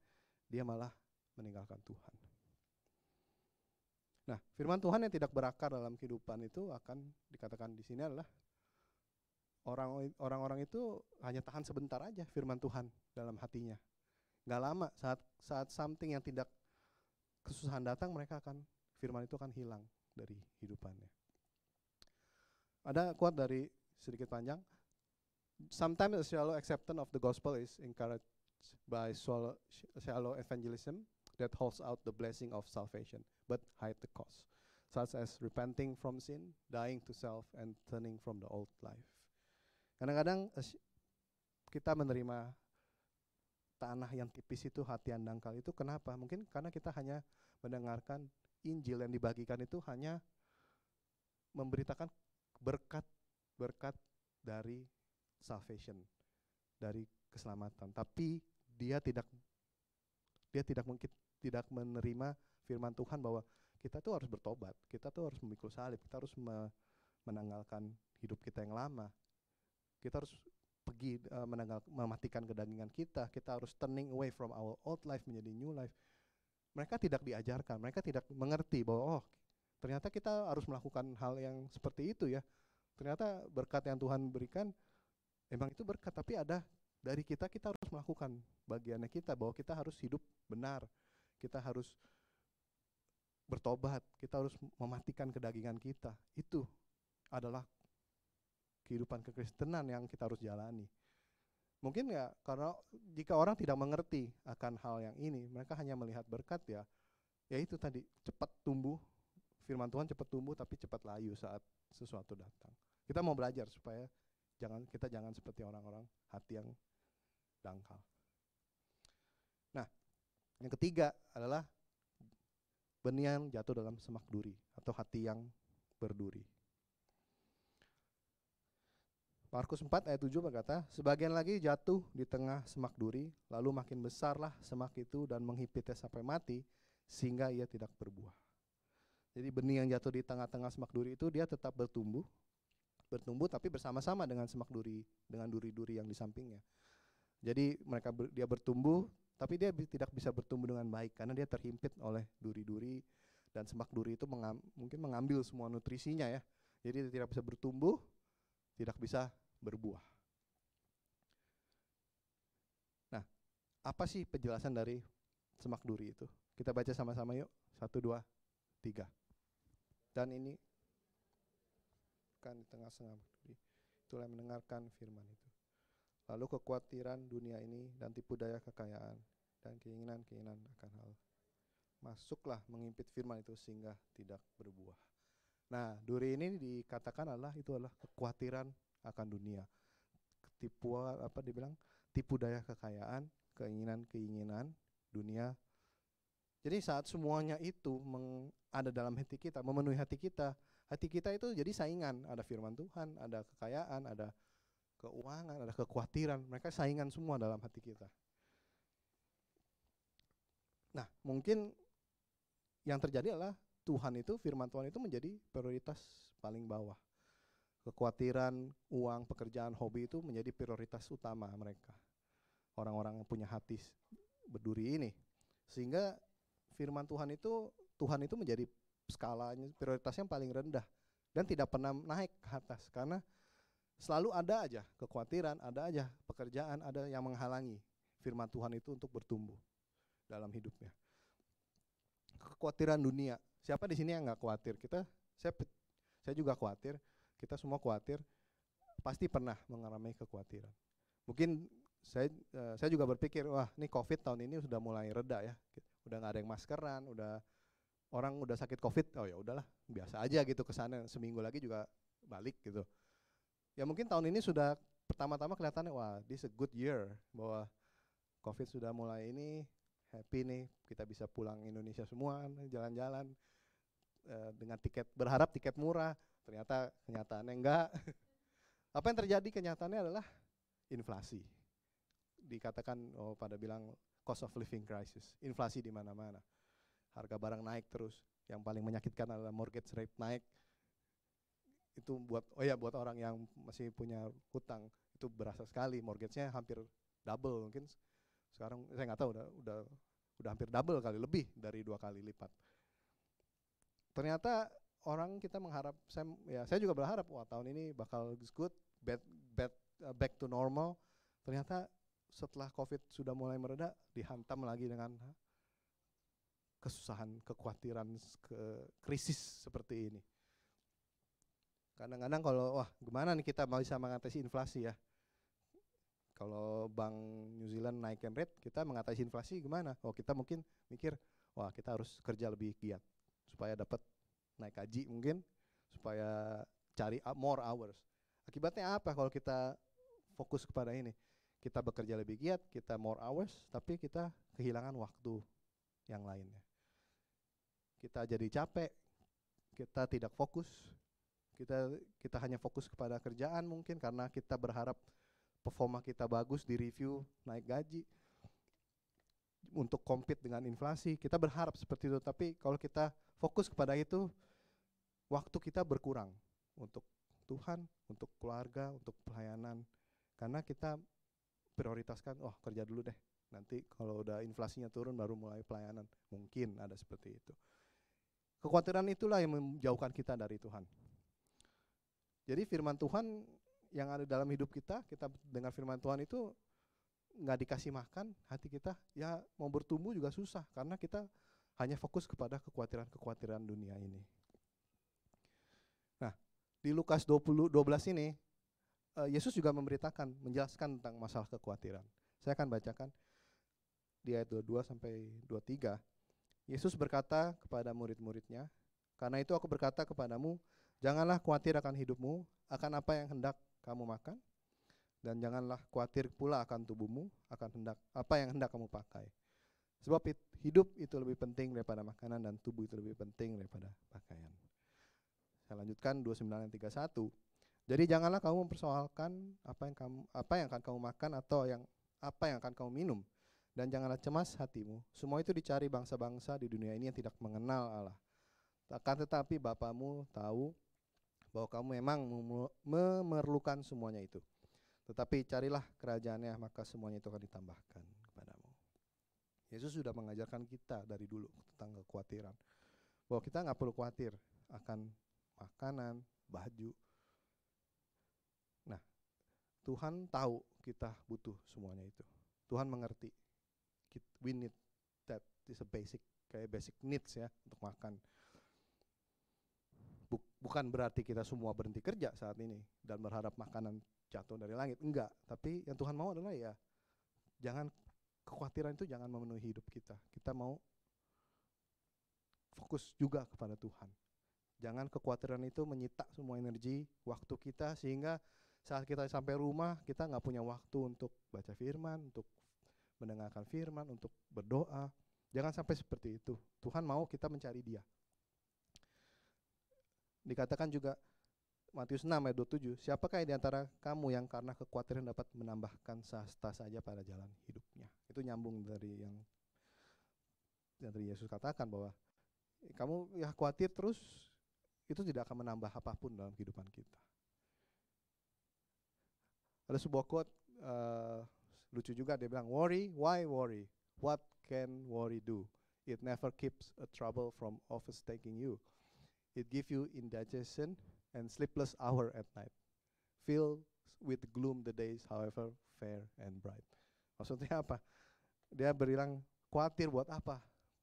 dia malah meninggalkan Tuhan. Nah, firman Tuhan yang tidak berakar dalam kehidupan itu akan dikatakan di sini adalah orang-orang itu hanya tahan sebentar aja firman Tuhan dalam hatinya. Gak lama, saat something yang tidak, kesusahan datang, firman itu akan hilang dari hidupannya. Ada quote dari sedikit panjang. Sometimes a shallow acceptance of the gospel is encouraged by shallow evangelism that holds out the blessing of salvation, but hide the cost, such as repenting from sin, dying to self, and turning from the old life. Kadang-kadang kita menerima tanah yang tipis itu, hati yang dangkal itu, kenapa? Mungkin karena kita hanya mendengarkan Injil yang dibagikan itu hanya memberitakan berkat dari salvation, dari keselamatan, tapi dia tidak tidak menerima firman Tuhan bahwa kita tuh harus bertobat, kita tuh harus memikul salib, kita harus menanggalkan hidup kita yang lama. Kita harus pergi mematikan kedagingan kita harus turning away from our old life menjadi new life. Mereka tidak diajarkan, mereka tidak mengerti bahwa ternyata kita harus melakukan hal yang seperti itu ya. Ternyata berkat yang Tuhan berikan emang itu berkat, tapi ada dari kita harus melakukan bagiannya kita, bahwa kita harus hidup benar, kita harus bertobat, kita harus mematikan kedagingan kita. Itu adalah kehidupan kekristenan yang kita harus jalani. Mungkin ya karena jika orang tidak mengerti akan hal yang ini, mereka hanya melihat berkat ya itu tadi, cepat tumbuh, firman Tuhan cepat tumbuh tapi cepat layu saat sesuatu datang. Kita mau belajar supaya kita jangan seperti orang-orang hati yang dangkal. Nah, yang ketiga adalah benih yang jatuh dalam semak duri atau hati yang berduri. Markus 4 ayat 7 berkata, sebagian lagi jatuh di tengah semak duri, lalu makin besarlah semak itu dan menghipitnya sampai mati, sehingga ia tidak berbuah. Jadi benih yang jatuh di tengah-tengah semak duri itu dia tetap bertumbuh tapi bersama-sama dengan semak duri, dengan duri-duri yang di sampingnya. Jadi dia bertumbuh, tapi dia tidak bisa bertumbuh dengan baik karena dia terhimpit oleh duri-duri, dan semak duri itu mungkin mengambil semua nutrisinya ya. Jadi dia tidak bisa bertumbuh, tidak bisa berbuah. Nah, apa sih penjelasan dari semak duri itu? Kita baca sama-sama yuk. 1, 2, 3. Dan ini kan di tengah-tengah duri, itulah yang mendengarkan firman itu. Lalu kekhawatiran dunia ini dan tipu daya kekayaan dan keinginan-keinginan akan hal masuklah mengimpit firman itu sehingga tidak berbuah. Nah, duri ini dikatakan itu adalah kekhawatiran akan dunia. Tipu daya kekayaan, keinginan-keinginan dunia. Jadi saat semuanya itu ada dalam hati kita, memenuhi hati kita itu jadi saingan. Ada firman Tuhan, ada kekayaan, ada keuangan, ada kekhawatiran. Mereka saingan semua dalam hati kita. Nah, mungkin yang terjadi adalah firman Tuhan itu menjadi prioritas paling bawah. Kekhawatiran, uang, pekerjaan, hobi itu menjadi prioritas utama mereka. Orang-orang yang punya hati berduri ini. Sehingga firman Tuhan itu menjadi skalanya, prioritasnya paling rendah. Dan tidak pernah naik ke atas. Karena selalu ada aja kekhawatiran, ada aja pekerjaan, ada yang menghalangi firman Tuhan itu untuk bertumbuh dalam hidupnya. Kekhawatiran dunia. Siapa di sini yang nggak khawatir? Saya juga khawatir. Kita semua khawatir. Pasti pernah mengalami kekhawatiran. Mungkin saya juga berpikir, wah, ini COVID tahun ini sudah mulai reda ya. Udah nggak ada yang maskeran, orang udah sakit COVID. Oh ya udahlah, biasa aja gitu kesana. Seminggu lagi juga balik gitu. Ya mungkin tahun ini sudah pertama-tama kelihatannya, wah, this a good year, bahwa COVID sudah mulai ini. Happy nih, kita bisa pulang Indonesia semua, jalan-jalan dengan berharap tiket murah, ternyata kenyataannya enggak. Apa yang terjadi kenyataannya adalah inflasi. Dikatakan, pada bilang cost of living crisis, inflasi di mana-mana. Harga barang naik terus, yang paling menyakitkan adalah mortgage rate naik. Itu buat orang yang masih punya hutang, itu berasa sekali, mortgage-nya hampir double mungkin. Sekarang saya nggak tahu, udah hampir double kali, lebih dari 2 kali lipat. Ternyata kita mengharap, saya juga berharap, wah tahun ini bakal good, back to normal. Ternyata setelah COVID sudah mulai mereda, dihantam lagi dengan kesusahan, kekhawatiran, krisis seperti ini. Kadang-kadang wah gimana nih kita bisa mengatasi inflasi ya. Kalau Bank New Zealand naikin rate, kita mengatasi inflasi gimana? Kita mungkin mikir, wah kita harus kerja lebih giat supaya dapat naik gaji mungkin, supaya cari more hours. Akibatnya apa kalau kita fokus kepada ini? Kita bekerja lebih giat, kita more hours, tapi kita kehilangan waktu yang lainnya. Kita jadi capek, kita tidak fokus, kita hanya fokus kepada kerjaan mungkin karena kita berharap performa kita bagus, di review, naik gaji. untuk compete dengan inflasi. Kita berharap seperti itu, tapi kalau kita fokus kepada itu, waktu kita berkurang untuk Tuhan, untuk keluarga, untuk pelayanan. Karena kita prioritaskan, kerja dulu deh. Nanti kalau udah inflasinya turun baru mulai pelayanan. Mungkin ada seperti itu. Kekhawatiran itulah yang menjauhkan kita dari Tuhan. Jadi firman Tuhan yang ada dalam hidup kita dengar firman Tuhan itu nggak dikasih makan, hati kita ya mau bertumbuh juga susah karena kita hanya fokus kepada kekhawatiran dunia ini. Nah, di Lukas 12 ini Yesus juga menjelaskan tentang masalah kekhawatiran. Saya akan bacakan di ayat 22 sampai 23. Yesus berkata kepada murid-muridnya, "Karena itu aku berkata kepadamu, janganlah khawatir akan hidupmu, akan apa yang hendak kamu makan, dan janganlah khawatir pula akan tubuhmu, akan apa yang hendak kamu pakai. Sebab hidup itu lebih penting daripada makanan dan tubuh itu lebih penting daripada pakaian." Saya lanjutkan 29:31. Jadi janganlah kamu mempersoalkan apa yang akan kamu makan atau apa yang akan kamu minum, dan janganlah cemas hatimu. Semua itu dicari bangsa-bangsa di dunia ini yang tidak mengenal Allah. Akan tetapi Bapamu tahu bahwa kamu memang memerlukan semuanya itu. Tetapi carilah kerajaannya, maka semuanya itu akan ditambahkan kepadamu. Yesus sudah mengajarkan kita dari dulu tentang kekhawatiran, bahwa kita nggak perlu khawatir akan makanan, baju. Nah, Tuhan tahu kita butuh semuanya itu. Tuhan mengerti. We need that, is a basic needs ya untuk makan. Bukan berarti kita semua berhenti kerja saat ini dan berharap makanan jatuh dari langit, enggak. Tapi yang Tuhan mau adalah ya jangan kekhawatiran itu jangan memenuhi hidup kita. Kita mau fokus juga kepada Tuhan. Jangan kekhawatiran itu menyita semua energi, waktu kita, sehingga saat kita sampai rumah kita nggak punya waktu untuk baca firman, untuk mendengarkan firman, untuk berdoa. Jangan sampai seperti itu. Tuhan mau kita mencari Dia. Dikatakan juga Matius 6 ayat 27, siapakah di antara kamu yang karena kekhawatiran dapat menambahkan sehasta saja pada jalan hidupnya. Itu nyambung dari yang dari Yesus katakan bahwa kamu ya khawatir terus, itu tidak akan menambah apapun dalam kehidupan kita. Ada sebuah quote lucu juga, dia bilang, worry, why worry? What can worry do? It never keeps a trouble from overtaking you. It gives you indigestion and sleepless hour at night. Filled with gloom the days, however fair and bright. Maksudnya apa? Dia bilang, khawatir buat apa?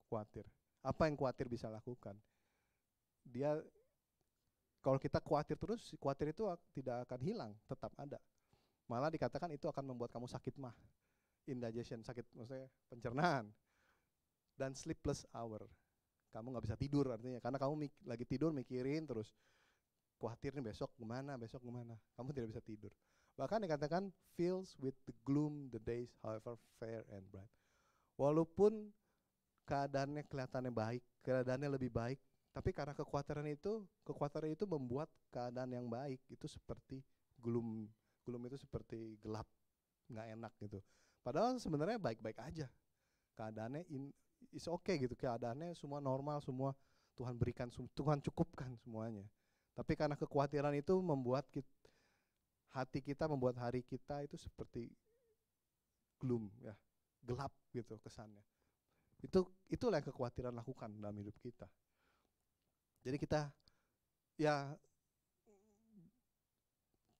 Khawatir. Apa yang khawatir bisa lakukan? Dia, kalau kita khawatir terus, khawatir itu tidak akan hilang, tetap ada. Malah dikatakan itu akan membuat kamu sakit mah. Indigestion, sakit maksudnya pencernaan. Dan sleepless hour. Kamu nggak bisa tidur artinya, karena kamu lagi tidur mikirin terus. Khawatir nih besok gimana. Kamu tidak bisa tidur. Bahkan dikatakan fills with the gloom the days, however fair and bright. Walaupun keadaannya kelihatannya baik, keadaannya lebih baik, tapi karena kekhawatiran itu membuat keadaan yang baik itu seperti gloom. Gloom itu seperti gelap, nggak enak gitu. Padahal sebenarnya baik-baik aja. Keadaannya is okay gitu, keadaannya semua normal, semua Tuhan berikan, Tuhan cukupkan semuanya. Tapi karena kekhawatiran itu membuat hati kita, membuat hari kita itu seperti gloom ya, gelap gitu kesannya. Itulah yang kekhawatiran lakukan dalam hidup kita. Jadi kita ya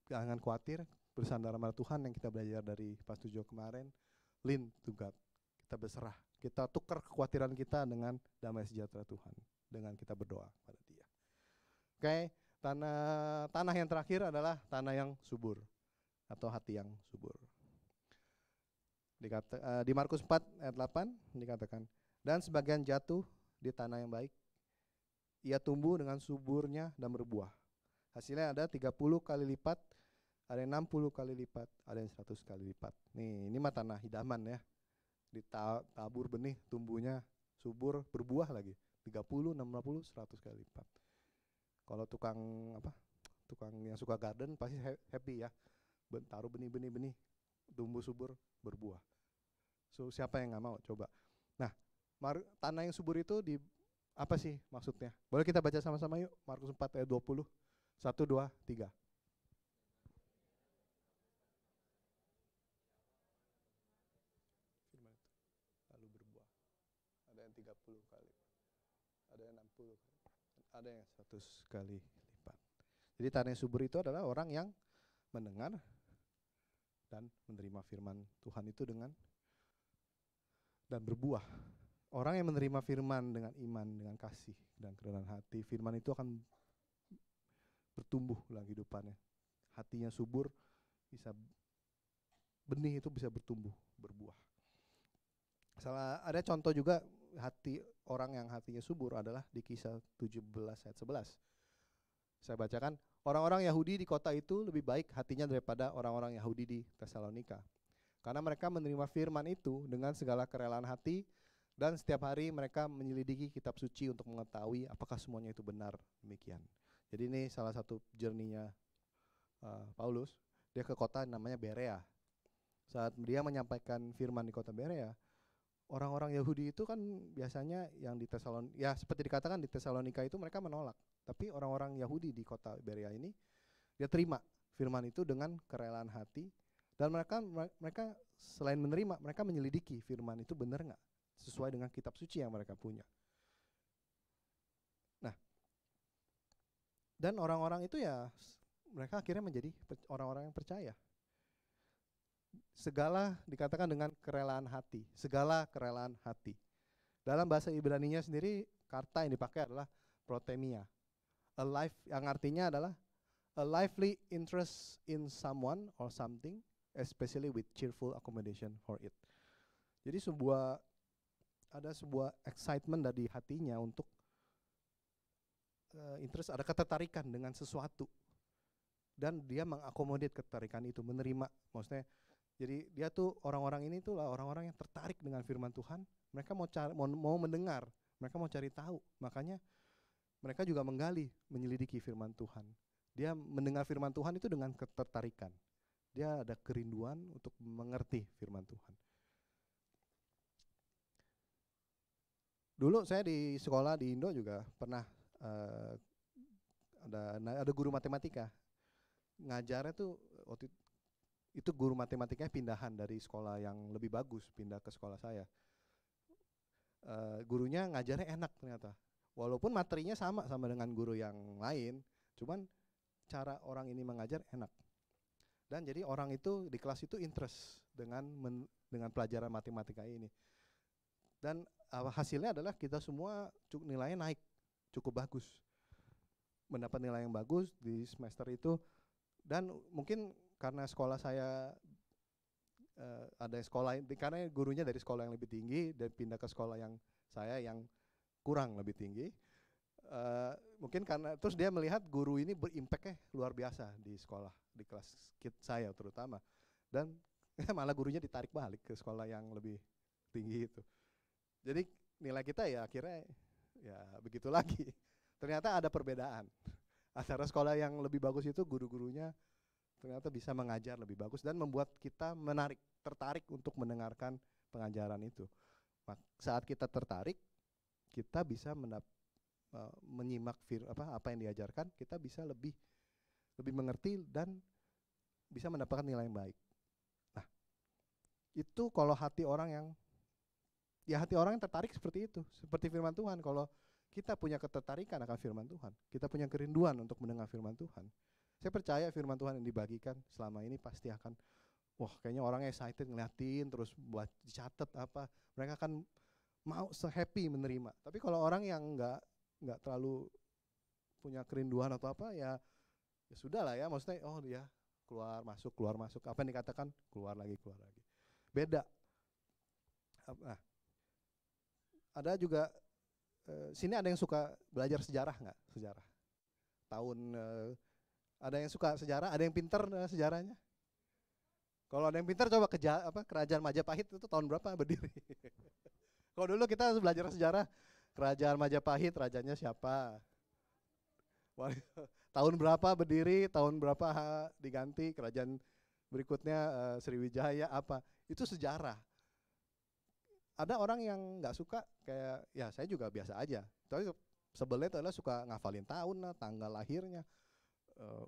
jangan khawatir, bersandar pada Tuhan yang kita belajar dari Pas Tujuh kemarin. Lean to God, kita berserah, kita tukar kekhawatiran kita dengan damai sejahtera Tuhan, dengan kita berdoa pada Dia. Oke, tanah yang terakhir adalah tanah yang subur atau hati yang subur. Di Markus 4 ayat 8 dikatakan, dan sebagian jatuh di tanah yang baik, ia tumbuh dengan suburnya dan berbuah. Hasilnya ada 30 kali lipat, ada yang 60 kali lipat, ada yang 100 kali lipat. Nih, ini mah tanah idaman ya. Ditabur benih, tumbuhnya subur, berbuah lagi. 30, 60, 100 kali lipat. Kalau tukang yang suka garden pasti happy ya. Taruh benih-benih, tumbuh subur, berbuah. So siapa yang nggak mau? Coba. Tanah yang subur itu di apa sih maksudnya? Boleh kita baca sama-sama yuk, Markus 4 ayat 20. 1, 2, 3. Firman itu lalu berbuah. Ada yang 30 kali, ada yang 60 kali, ada yang 100 kali lipat. Jadi tanah yang subur itu adalah orang yang mendengar dan menerima firman Tuhan itu dan berbuah. Orang yang menerima firman dengan iman, dengan kasih dan kerendahan hati, firman itu akan bertumbuh dalam kehidupannya. Hatinya subur, benih itu bisa bertumbuh, berbuah. Ada contoh juga hati orang yang hatinya subur adalah di Kisah 17 ayat 11. Saya bacakan, orang-orang Yahudi di kota itu lebih baik hatinya daripada orang-orang Yahudi di Tesalonika. Karena mereka menerima firman itu dengan segala kerelaan hati, dan setiap hari mereka menyelidiki kitab suci untuk mengetahui apakah semuanya itu benar demikian. Jadi ini salah satu journey-nya Paulus. Dia ke kota namanya Berea. Saat dia menyampaikan firman di kota Berea, orang-orang Yahudi itu kan biasanya yang di Tesalonika, ya seperti dikatakan di Tesalonika itu mereka menolak. Tapi orang-orang Yahudi di kota Berea ini, dia terima firman itu dengan kerelaan hati. Dan mereka selain menerima, mereka menyelidiki firman itu benar nggak sesuai dengan kitab suci yang mereka punya. Nah, dan orang-orang itu ya mereka akhirnya menjadi orang-orang yang percaya. Segala dikatakan dengan kerelaan hati, segala kerelaan hati. Dalam bahasa Ibraninya sendiri kata yang dipakai adalah protemia. Yang artinya adalah a lively interest in someone or something, especially with cheerful accommodation for it. Jadi ada sebuah excitement dari hatinya untuk interest, ada ketertarikan dengan sesuatu. Dan dia mengakomodir ketertarikan itu, menerima. Maksudnya, jadi dia tuh orang-orang ini tuh lah orang-orang yang tertarik dengan firman Tuhan. Mereka mau mendengar, mereka mau cari tahu. Makanya mereka juga menggali, menyelidiki firman Tuhan. Dia mendengar firman Tuhan itu dengan ketertarikan. Dia ada kerinduan untuk mengerti firman Tuhan. Dulu saya di sekolah di Indo juga pernah ada guru matematika. Ngajarnya tuh waktu itu guru matematikanya pindahan dari sekolah yang lebih bagus, pindah ke sekolah saya. Gurunya ngajarnya enak ternyata. Walaupun materinya sama dengan guru yang lain, cuman cara orang ini mengajar enak. Dan jadi orang itu di kelas itu interest dengan pelajaran matematika ini. Dan hasilnya adalah kita semua nilainya naik, cukup bagus. Mendapat nilai yang bagus di semester itu. Dan mungkin karena sekolah saya ada sekolah, karena gurunya dari sekolah yang lebih tinggi dan pindah ke sekolah yang saya yang kurang lebih tinggi. Mungkin karena terus dia melihat guru ini berimpaknya luar biasa di sekolah, di kelas saya terutama. Dan malah gurunya ditarik balik ke sekolah yang lebih tinggi itu. Jadi nilai kita ya akhirnya ya begitu lagi. Ternyata ada perbedaan. Antara sekolah yang lebih bagus itu guru-gurunya ternyata bisa mengajar lebih bagus dan membuat kita tertarik untuk mendengarkan pengajaran itu. Saat kita tertarik, kita bisa menyimak apa yang diajarkan, kita bisa lebih mengerti dan bisa mendapatkan nilai yang baik. Nah, itu kalau hati orang yang tertarik seperti itu, seperti firman Tuhan. Kalau kita punya ketertarikan akan firman Tuhan, kita punya kerinduan untuk mendengar firman Tuhan, saya percaya firman Tuhan yang dibagikan selama ini pasti akan, kayaknya orangnya excited ngeliatin, terus buat dicatat apa, mereka akan mau happy menerima. Tapi kalau orang yang nggak terlalu punya kerinduan atau apa, ya sudah lah ya, maksudnya dia keluar masuk, apa yang dikatakan keluar lagi. Beda. Nah, ada juga sini ada yang suka belajar sejarah nggak? Sejarah. Ada yang suka sejarah, ada yang pinter sejarahnya. Kalau ada yang pinter coba kerajaan Majapahit itu tahun berapa berdiri? Kalau dulu kita belajar sejarah, kerajaan Majapahit rajanya siapa? Tahun berapa berdiri, tahun berapa diganti, kerajaan berikutnya Sriwijaya apa? Itu sejarah. ada orang yang nggak suka, kayak ya saya juga biasa aja. Tapi sebelnya itu adalah suka ngafalin tahun lah, tanggal lahirnya.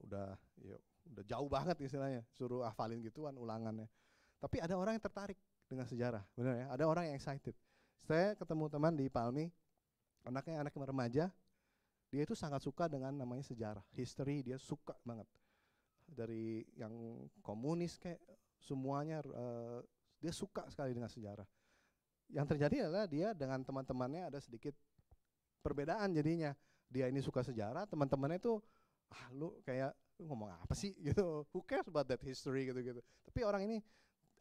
Udah jauh banget istilahnya, suruh hafalin gituan ulangannya. Tapi ada orang yang tertarik dengan sejarah, benar ya. Ada orang yang excited. Saya ketemu teman di Palmi, anak remaja, dia itu sangat suka dengan namanya sejarah, history, dia suka banget. Dari yang komunis kayak semuanya, dia suka sekali dengan sejarah. Yang terjadi adalah dia dengan teman-temannya ada sedikit perbedaan jadinya. Dia ini suka sejarah, teman-temannya itu lu kayak lu ngomong apa sih gitu. Who cares about that history gitu-gitu. Tapi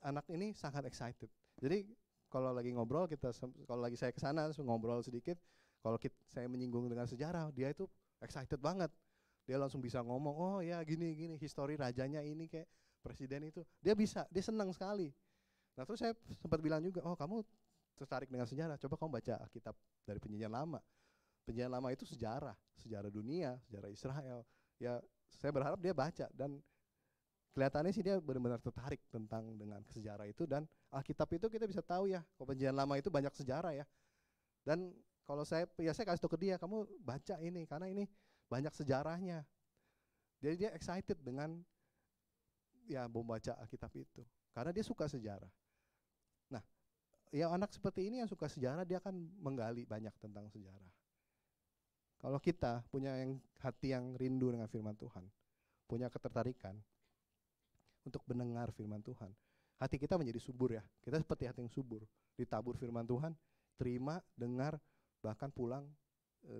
anak ini sangat excited. Jadi kalau lagi ngobrol kalau lagi saya kesana ngobrol sedikit, kalau saya menyinggung dengan sejarah, dia itu excited banget. Dia langsung bisa ngomong, oh ya gini, history rajanya ini kayak presiden itu. Dia senang sekali. Nah terus saya sempat bilang juga, oh kamu tertarik dengan sejarah, coba kamu baca Alkitab dari Perjanjian Lama. Perjanjian Lama itu sejarah dunia, sejarah Israel. Ya saya berharap dia baca, dan kelihatannya sih dia benar-benar tertarik dengan sejarah itu. Dan Alkitab itu kita bisa tahu ya, kalau Perjanjian Lama itu banyak sejarah ya. Dan kalau saya kasih tahu ke dia, kamu baca ini karena ini banyak sejarahnya. Jadi dia excited dengan ya membaca Alkitab itu karena dia suka sejarah. Nah, ya anak seperti ini yang suka sejarah, dia akan menggali banyak tentang sejarah. Kalau kita punya hati yang rindu dengan firman Tuhan, punya ketertarikan untuk mendengar firman Tuhan, hati kita menjadi subur ya. Kita seperti hati yang subur, ditabur firman Tuhan, terima, dengar, bahkan pulang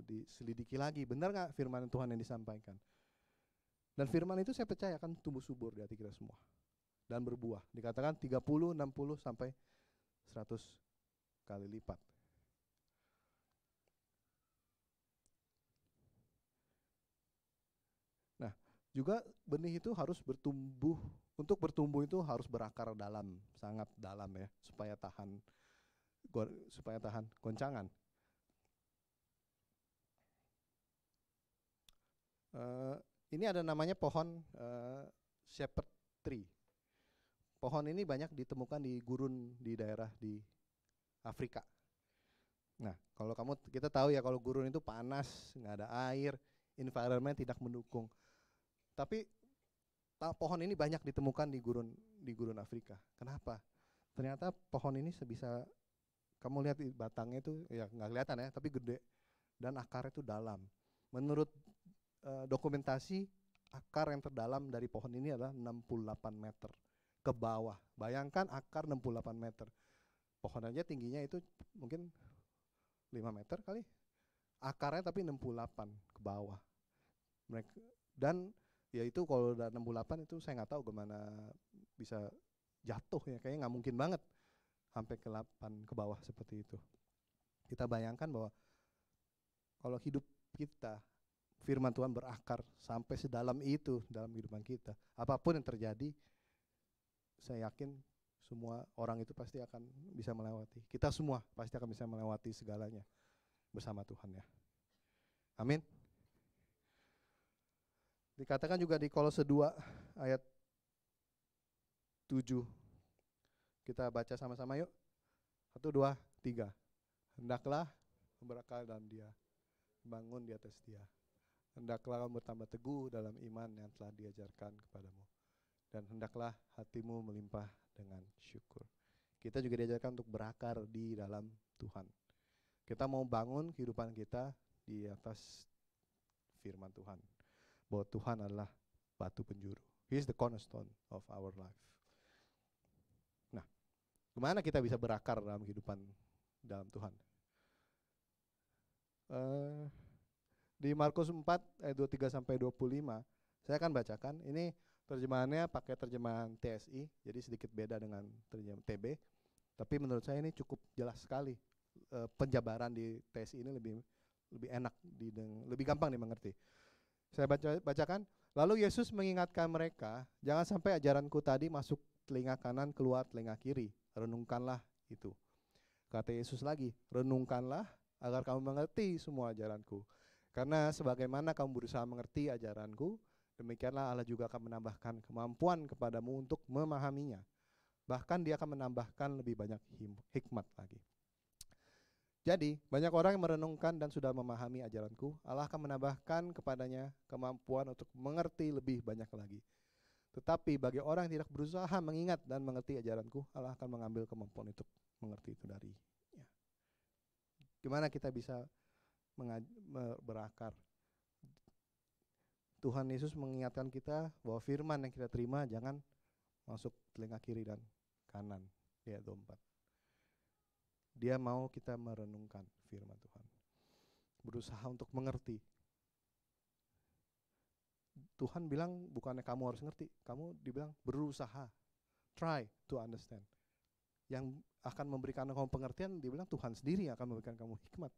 diselidiki lagi, benar nggak firman Tuhan yang disampaikan. Dan firman itu saya percaya akan tumbuh subur di hati kita semua dan berbuah. Dikatakan 30, 60 sampai 100 kali lipat. Nah, juga benih itu harus bertumbuh. Untuk bertumbuh itu harus berakar dalam, sangat dalam ya, supaya tahan goncangan. Ini ada namanya pohon shepherd tree. Pohon ini banyak ditemukan di gurun di daerah di Afrika. Nah, kita tahu ya kalau gurun itu panas, nggak ada air, environment tidak mendukung. Tapi pohon ini banyak ditemukan di gurun Afrika. Kenapa? Ternyata pohon ini kamu lihat di batangnya itu ya nggak kelihatan ya, tapi gede dan akarnya itu dalam. Menurut dokumentasi, akar yang terdalam dari pohon ini adalah 68 meter ke bawah. Bayangkan akar 68 meter. Pohon aja tingginya itu mungkin 5 meter kali. Akarnya tapi 68 ke bawah. Dan ya itu kalau udah 68 itu saya nggak tahu gimana bisa jatuh ya. Kayaknya nggak mungkin banget sampai ke 8 ke bawah seperti itu. Kita bayangkan bahwa kalau hidup kita, firman Tuhan berakar sampai sedalam itu dalam kehidupan kita. Apapun yang terjadi, saya yakin semua orang itu pasti akan bisa melewati. Kita semua pasti akan bisa melewati segalanya bersama Tuhan ya. Amin. Dikatakan juga di Kolose 2 ayat 7. Kita baca sama-sama yuk. 1, 2, 3. Hendaklah berakar dalam Dia, bangun di atas Dia. Hendaklah kamu bertambah teguh dalam iman yang telah diajarkan kepadamu. Dan hendaklah hatimu melimpah dengan syukur. Kita juga diajarkan untuk berakar di dalam Tuhan. Kita mau bangun kehidupan kita di atas firman Tuhan. Bahwa Tuhan adalah batu penjuru. He is the cornerstone of our life. Nah, kemana kita bisa berakar dalam kehidupan dalam Tuhan? Di Markus 4 ayat 23 sampai 25, saya akan bacakan. Ini terjemahannya pakai terjemahan TSI, jadi sedikit beda dengan terjemahan TB. Tapi menurut saya ini cukup jelas sekali. Penjabaran di TSI ini lebih enak, lebih gampang dimengerti. Saya bacakan. Lalu Yesus mengingatkan mereka, jangan sampai ajaranku tadi masuk telinga kanan keluar telinga kiri. Renungkanlah itu. Kata Yesus lagi, renungkanlah agar kamu mengerti semua ajaranku. Karena sebagaimana kamu berusaha mengerti ajaranku, demikianlah Allah juga akan menambahkan kemampuan kepadamu untuk memahaminya. Bahkan Dia akan menambahkan lebih banyak hikmat lagi. Jadi, banyak orang yang merenungkan dan sudah memahami ajaranku, Allah akan menambahkan kepadanya kemampuan untuk mengerti lebih banyak lagi. Tetapi bagi orang yang tidak berusaha mengingat dan mengerti ajaranku, Allah akan mengambil kemampuan untuk mengerti itu dari. Gimana kita bisa berakar? Tuhan Yesus mengingatkan kita bahwa firman yang kita terima jangan masuk telinga kiri dan kanan di ayat 24. Dia mau kita merenungkan firman Tuhan. Berusaha untuk mengerti. Tuhan bilang bukannya kamu harus ngerti, kamu dibilang berusaha. Try to understand. Yang akan memberikan kamu pengertian, dibilang Tuhan sendiri yang akan memberikan kamu hikmat.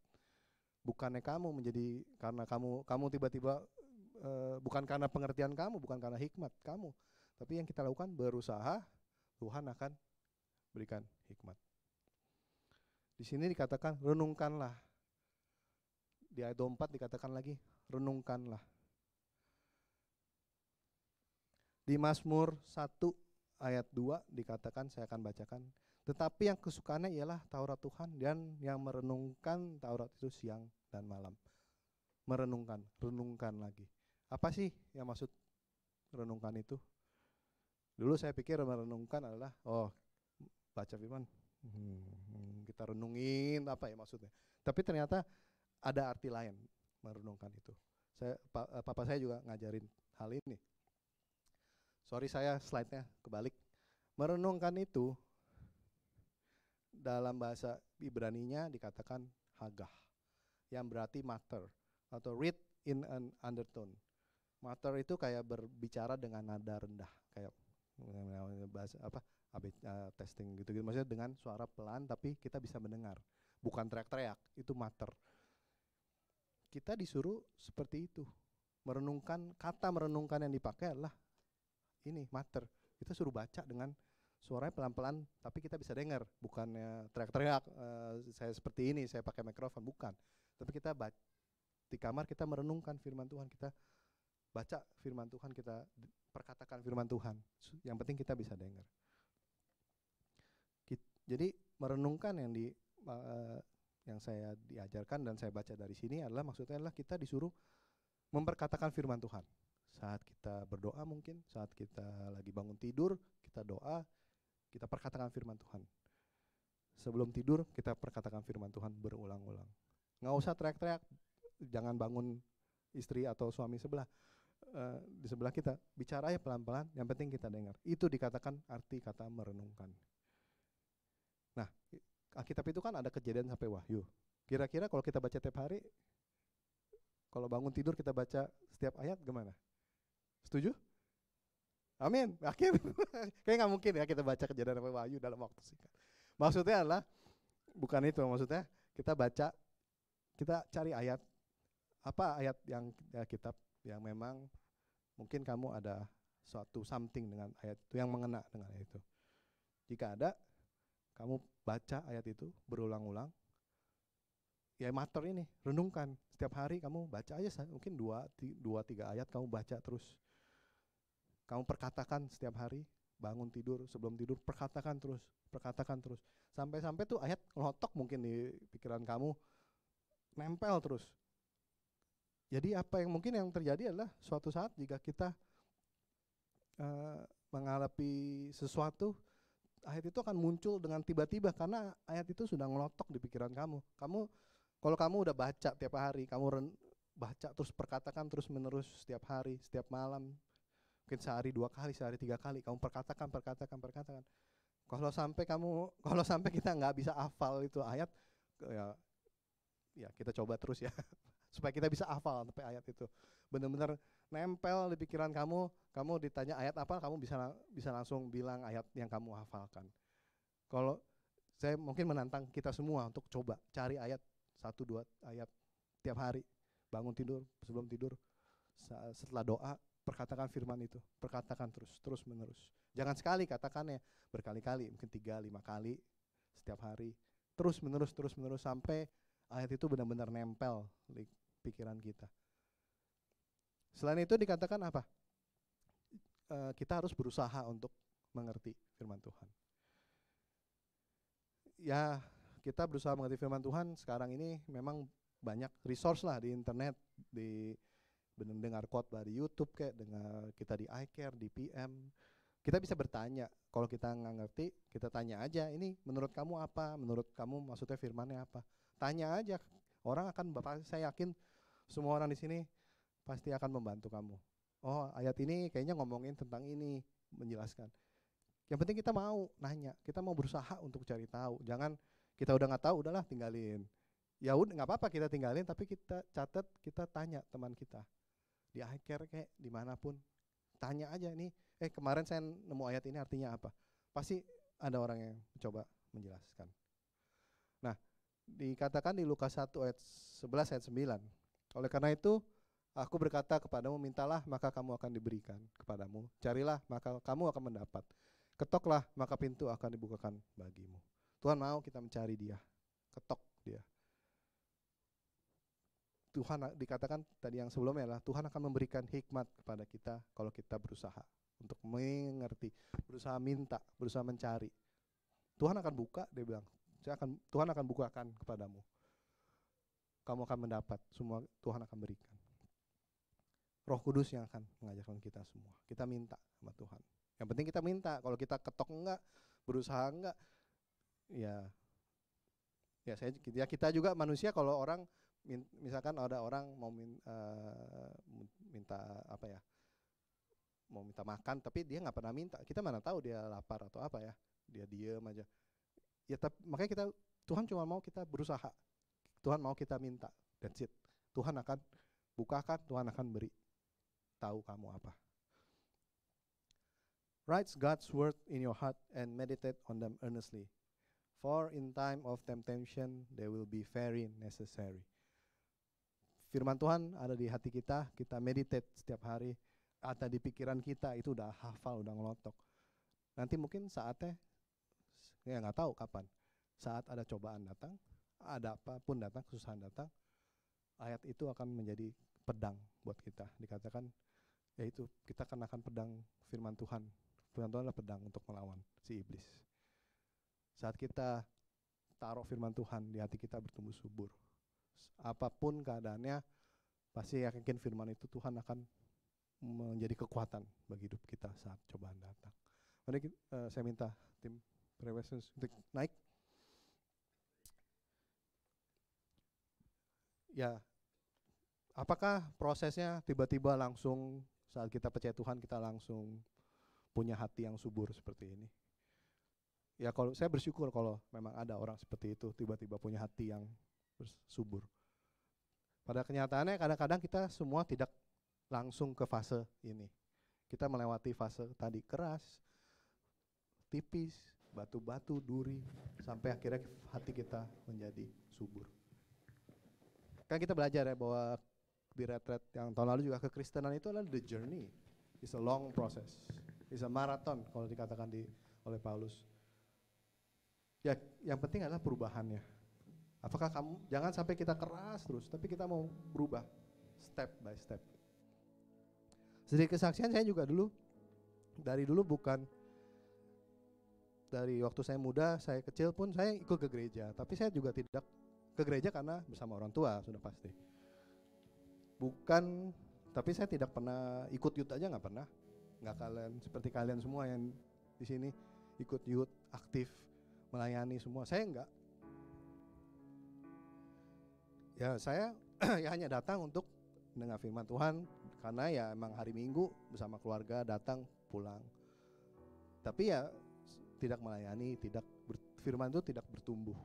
Bukannya kamu menjadi, karena kamu tiba-tiba, bukan karena pengertian kamu, bukan karena hikmat kamu. Tapi yang kita lakukan berusaha, Tuhan akan berikan hikmat. Di sini dikatakan renungkanlah. Di ayat 24 dikatakan lagi renungkanlah. Di Mazmur 1 ayat 2 dikatakan, saya akan bacakan. Tetapi yang kesukaannya ialah Taurat Tuhan, dan yang merenungkan Taurat itu siang dan malam. Merenungkan, renungkan lagi. Apa sih yang maksud renungkan itu? Dulu saya pikir merenungkan adalah baca firman. Kita renungin apa ya maksudnya. Tapi ternyata ada arti lain merenungkan itu. Papa saya juga ngajarin hal ini. Sorry saya slide-nya kebalik. Merenungkan itu dalam bahasa Ibrani-nya dikatakan hagah, yang berarti matter atau read in an undertone. Matter itu kayak berbicara dengan nada rendah, kayak bahasa apa? Testing gitu-gitu, maksudnya dengan suara pelan tapi kita bisa mendengar, bukan teriak-teriak, itu matter. Kita disuruh seperti itu, merenungkan. Kata merenungkan yang dipakai adalah ini, matter. Kita suruh baca dengan suaranya pelan-pelan tapi kita bisa dengar, bukannya teriak-teriak, saya seperti ini, saya pakai mikrofon, bukan. Tapi kita di kamar kita merenungkan firman Tuhan, kita baca firman Tuhan, kita perkatakan firman Tuhan. Yang penting kita bisa dengar. Jadi merenungkan yang saya diajarkan dan saya baca dari sini adalah maksudnya adalah kita disuruh memperkatakan firman Tuhan. Saat kita berdoa mungkin, saat kita lagi bangun tidur, kita doa, kita perkatakan firman Tuhan. Sebelum tidur kita perkatakan firman Tuhan berulang-ulang. Nggak usah teriak-teriak, jangan bangun istri atau suami sebelah. Di sebelah kita, bicara aja pelan-pelan, yang penting kita dengar. Itu dikatakan arti kata merenungkan. Nah, Alkitab itu kan ada Kejadian sampai Wahyu. Kira-kira kalau kita baca tiap hari, kalau bangun tidur kita baca setiap ayat gimana? Setuju? Amin. Akhir. Kayaknya nggak mungkin ya kita baca Kejadian sampai Wahyu dalam waktu singkat. Maksudnya adalah bukan itu, maksudnya kita baca, kita cari ayat, apa ayat yang kitab yang memang mungkin kamu ada suatu something dengan ayat itu, yang mengena dengan ayat itu. Jika ada, kamu baca ayat itu berulang-ulang. Ya mater ini, renungkan. Setiap hari kamu baca aja, mungkin 2-3 ayat kamu baca terus. Kamu perkatakan setiap hari, bangun tidur, sebelum tidur, perkatakan terus. Sampai-sampai tuh ayat ngelotok mungkin di pikiran kamu, nempel terus. Jadi apa yang mungkin yang terjadi adalah suatu saat jika kita menghadapi sesuatu, ayat itu akan muncul dengan tiba-tiba karena ayat itu sudah ngelotok di pikiran kamu. Kalau kamu udah baca tiap hari, kamu baca terus, perkatakan terus menerus setiap hari, setiap malam, mungkin sehari 2 kali, sehari 3 kali, kamu perkatakan. Kalau sampai kita nggak bisa hafal itu ayat, ya kita coba terus ya, supaya kita bisa hafal sampai ayat itu benar-benar nempel di pikiran kamu. Kamu ditanya ayat apa, kamu bisa langsung bilang ayat yang kamu hafalkan. Kalau saya mungkin menantang kita semua untuk coba cari ayat 1-2 ayat tiap hari, bangun tidur, sebelum tidur, setelah doa, perkatakan firman itu, perkatakan terus menerus. Jangan sekali katakannya, berkali-kali, mungkin 3-5 kali setiap hari, terus menerus sampai ayat itu benar-benar nempel di pikiran kita. Selain itu dikatakan apa? Kita harus berusaha untuk mengerti firman Tuhan. Ya, kita berusaha mengerti firman Tuhan. Sekarang ini memang banyak resource lah di internet, di dengar khotbah di YouTube kayak, dengar kita di iCare, di PM. Kita bisa bertanya. Kalau kita nggak ngerti, kita tanya aja. Ini menurut kamu apa? Menurut kamu maksudnya firmannya apa? Tanya aja. Orang akan, saya yakin semua orang di sini pasti akan membantu kamu. Oh, ayat ini kayaknya ngomongin tentang ini, menjelaskan. Yang penting kita mau nanya, kita mau berusaha untuk cari tahu. Jangan kita udah nggak tahu, udahlah tinggalin. Ya udah nggak apa-apa kita tinggalin, tapi kita catat, kita tanya teman kita di iCare kayak dimanapun, tanya aja nih. Kemarin saya nemu ayat ini artinya apa? Pasti ada orang yang mencoba menjelaskan. Nah, dikatakan di Lukas 1 ayat 11 ayat 9. Oleh karena itu, aku berkata kepadamu, mintalah maka kamu akan diberikan kepadamu. Carilah maka kamu akan mendapat. Ketoklah maka pintu akan dibukakan bagimu. Tuhan mau kita mencari Dia, ketok Dia. Tuhan dikatakan tadi yang sebelumnya adalah Tuhan akan memberikan hikmat kepada kita kalau kita berusaha untuk mengerti, berusaha minta, berusaha mencari. Tuhan akan buka, dia bilang, Tuhan akan bukakan kepadamu. Kamu akan mendapat, semua Tuhan akan berikan. Roh Kudus yang akan mengajarkan kita semua. Kita minta sama Tuhan. Yang penting kita minta. Kalau kita ketok enggak, berusaha enggak, ya kita juga manusia. Kalau orang misalkan ada orang mau minta apa ya, mau minta makan tapi dia nggak pernah minta, kita mana tahu dia lapar atau apa ya, dia diem aja ya. Makanya Tuhan cuma mau kita berusaha, Tuhan mau kita minta, that's it. Tuhan akan bukakan, Tuhan akan beri tahu kamu apa. Write God's word in your heart and meditate on them earnestly, for in time of temptation they will be very necessary. Firman Tuhan ada di hati kita, kita meditate setiap hari, ada di pikiran kita, itu udah hafal, udah ngelotok. Nanti mungkin saatnya, ya nggak tahu kapan, saat ada cobaan datang, ada apapun datang, kesusahan datang, ayat itu akan menjadi pedang buat kita. Dikatakan, yaitu kita akan pedang firman Tuhan. Firman Tuhan adalah pedang untuk melawan si iblis. Saat kita taruh firman Tuhan di hati kita bertumbuh subur, apapun keadaannya, pasti yakin firman itu Tuhan akan menjadi kekuatan bagi hidup kita saat cobaan datang. Mari saya minta tim pre-worship untuk naik. Ya, apakah prosesnya tiba-tiba langsung saat kita percaya Tuhan kita langsung punya hati yang subur seperti ini? Ya, kalau saya bersyukur kalau memang ada orang seperti itu tiba-tiba punya hati yang subur. Pada kenyataannya kadang-kadang kita semua tidak langsung ke fase ini. Kita melewati fase tadi keras, tipis, batu-batu, duri, sampai akhirnya hati kita menjadi subur. Kan kita belajar ya bahwa di retret yang tahun lalu juga kekristenan itu adalah the journey. It's a long process. It's a marathon kalau dikatakan oleh Paulus. Ya, yang penting adalah perubahannya. Apakah kamu, jangan sampai kita keras terus, tapi kita mau berubah step by step. Sedikit kesaksian saya juga dari dulu bukan, dari waktu saya muda, saya kecil pun saya ikut ke gereja. Tapi saya juga tidak ke gereja karena bersama orang tua, sudah pasti. Bukan, tapi saya tidak pernah ikut youth aja, nggak pernah. Nggak kalian, seperti kalian semua yang di sini ikut youth, aktif, melayani semua. Saya enggak. Ya saya ya hanya datang untuk mendengar firman Tuhan karena ya emang hari Minggu bersama keluarga datang pulang. Tapi ya tidak melayani, firman itu tidak bertumbuh.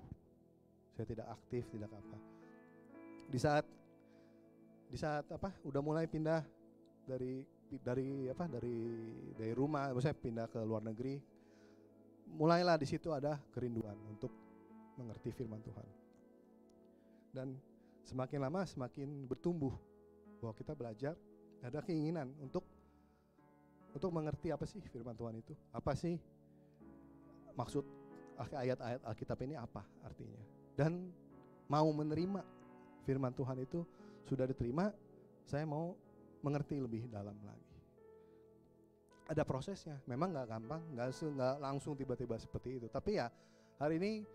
Saya tidak aktif, tidak apa. Di saat apa udah mulai pindah dari rumah, saya pindah ke luar negeri. Mulailah di situ ada kerinduan untuk mengerti firman Tuhan. Dan semakin lama semakin bertumbuh bahwa kita belajar, ada keinginan untuk mengerti apa sih firman Tuhan itu, apa sih maksud ayat-ayat Alkitab ini, apa artinya, dan mau menerima firman Tuhan itu. Sudah diterima, saya mau mengerti lebih dalam lagi. Ada prosesnya, memang nggak gampang, nggak langsung tiba-tiba seperti itu. Tapi ya hari ini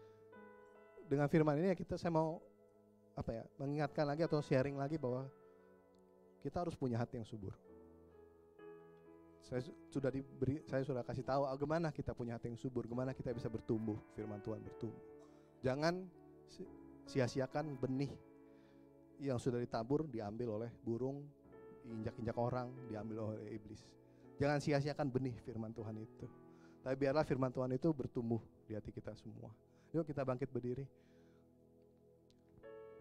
dengan firman ini saya mau mengingatkan lagi atau sharing lagi bahwa kita harus punya hati yang subur. Saya sudah kasih tahu bagaimana kita punya hati yang subur, bagaimana kita bisa bertumbuh, firman Tuhan bertumbuh. Jangan sia-siakan benih yang sudah ditabur, diambil oleh burung, diinjak-injak orang, diambil oleh iblis. Jangan sia-siakan benih firman Tuhan itu. Tapi biarlah firman Tuhan itu bertumbuh di hati kita semua. Yuk kita bangkit berdiri.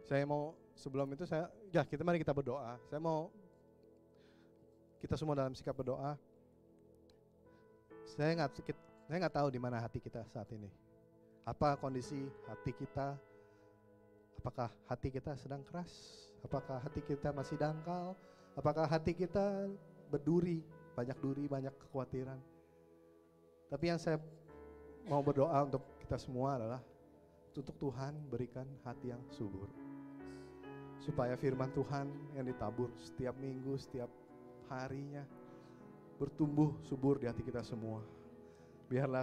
Saya mau sebelum itu mari kita berdoa. Saya mau kita semua dalam sikap berdoa. Saya nggak tahu di mana hati kita saat ini. Apa kondisi hati kita? Apakah hati kita sedang keras? Apakah hati kita masih dangkal? Apakah hati kita berduri, banyak kekhawatiran? Tapi yang saya mau berdoa untuk kita semua adalah untuk Tuhan berikan hati yang subur. Supaya firman Tuhan yang ditabur setiap minggu, setiap harinya bertumbuh subur di hati kita semua. Biarlah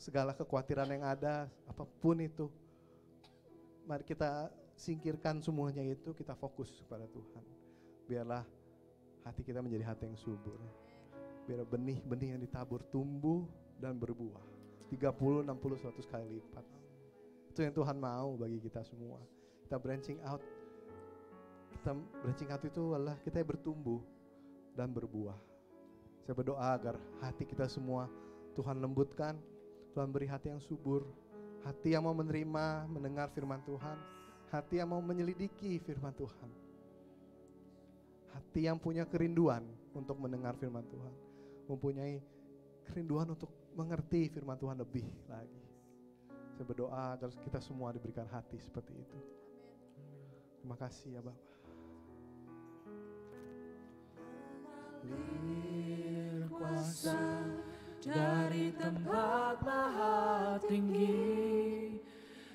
segala kekhawatiran yang ada, apapun itu, mari kita singkirkan semuanya itu, kita fokus kepada Tuhan. Biarlah hati kita menjadi hati yang subur. Biar benih-benih yang ditabur tumbuh dan berbuah 30, 60, 100 kali lipat. Itu yang Tuhan mau bagi kita semua. Kita branching out. Kita branching out itu adalah kita bertumbuh dan berbuah. Saya berdoa agar hati kita semua Tuhan lembutkan, Tuhan beri hati yang subur, hati yang mau menerima, mendengar firman Tuhan, hati yang mau menyelidiki firman Tuhan, hati yang punya kerinduan untuk mendengar firman Tuhan, mempunyai kerinduan untuk mengerti firman Tuhan lebih lagi. Saya berdoa agar kita semua diberikan hati seperti itu. Terima kasih ya Bapak. Mengalir kuasa dari tempat maha tinggi,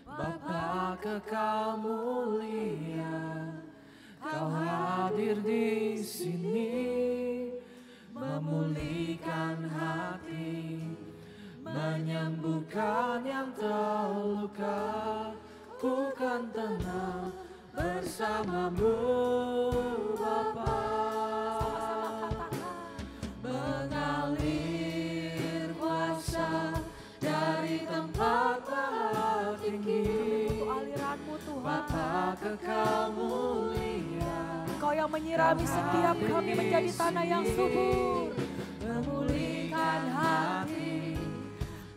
Bapa kekal mulia, Kau hadir di sini, memulihkan hati, menyembuhkan yang terluka. Ku kan tenang bersamamu Bapa. Mengalir kuasa dari tempat maha tinggi, Bapa kekal mulia, Engkau yang menyirami setiap kami menjadi tanah yang subur, memulihkan hati,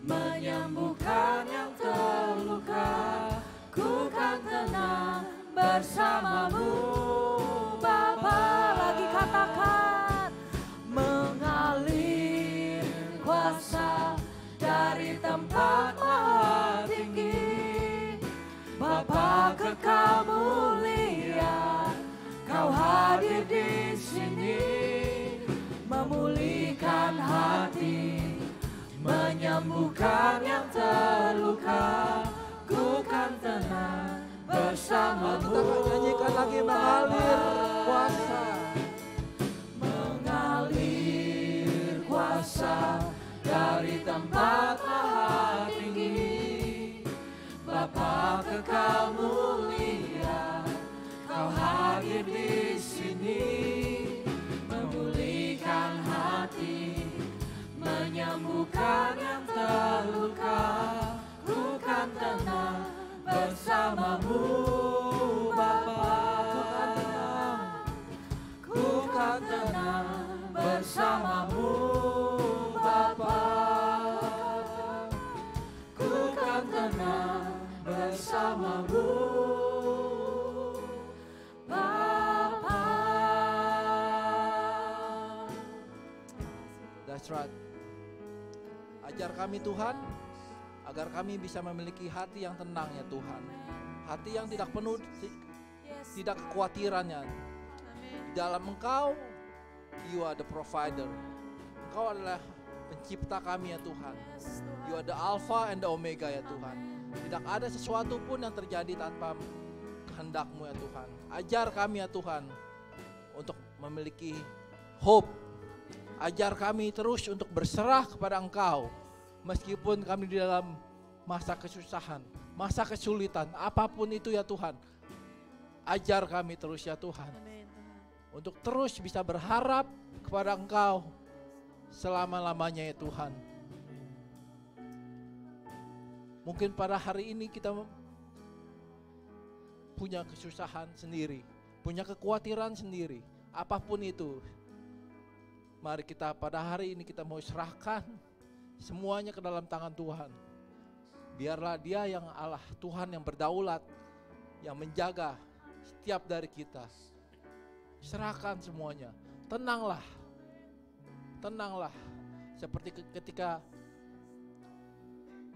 menyembuhkan yang terluka. Ku kan tenang bersamamu Bapa. lagi katakan, Mengalir kuasa dari tempat maha tinggi, Bapa kekal mulia, Kau hadir di sini, memulihkan hati, menyembuhkan yang terluka. Ku kan tenang bersamamu. Nyanyikan lagi mengalir kuasa. Mengalir kuasa dari tempat maha tinggi, Bapa kekal mulia, Kau hadir di sini, memulihkan hati, menyembuhkan yang terluka. Ku kan tenang bersamamu Bapa. Ku kan tenang bersamamu Bapa. Ku kan tenang bersamamu Bapa. That's right. Ajar kami Tuhan, agar kami bisa memiliki hati yang tenang ya Tuhan. Hati yang tidak penuh, tidak kekhawatirannya. Di dalam Engkau, You are the provider. Engkau adalah pencipta kami ya Tuhan. You are the Alpha and the Omega ya Tuhan. Tidak ada sesuatu pun yang terjadi tanpa kehendak-Mu ya Tuhan. Ajar kami ya Tuhan untuk memiliki hope. Ajar kami terus untuk berserah kepada Engkau. Meskipun kami di dalam masa kesusahan, masa kesulitan, apapun itu ya Tuhan. Ajar kami terus ya Tuhan, untuk terus bisa berharap kepada Engkau selama-lamanya ya Tuhan. Mungkin pada hari ini kita punya kesusahan sendiri, punya kekhawatiran sendiri, apapun itu. Mari kita pada hari ini kita mau serahkan semuanya ke dalam tangan Tuhan. Biarlah Dia yang Allah, Tuhan yang berdaulat, yang menjaga setiap dari kita. Serahkan semuanya. Tenanglah. Tenanglah. Seperti ketika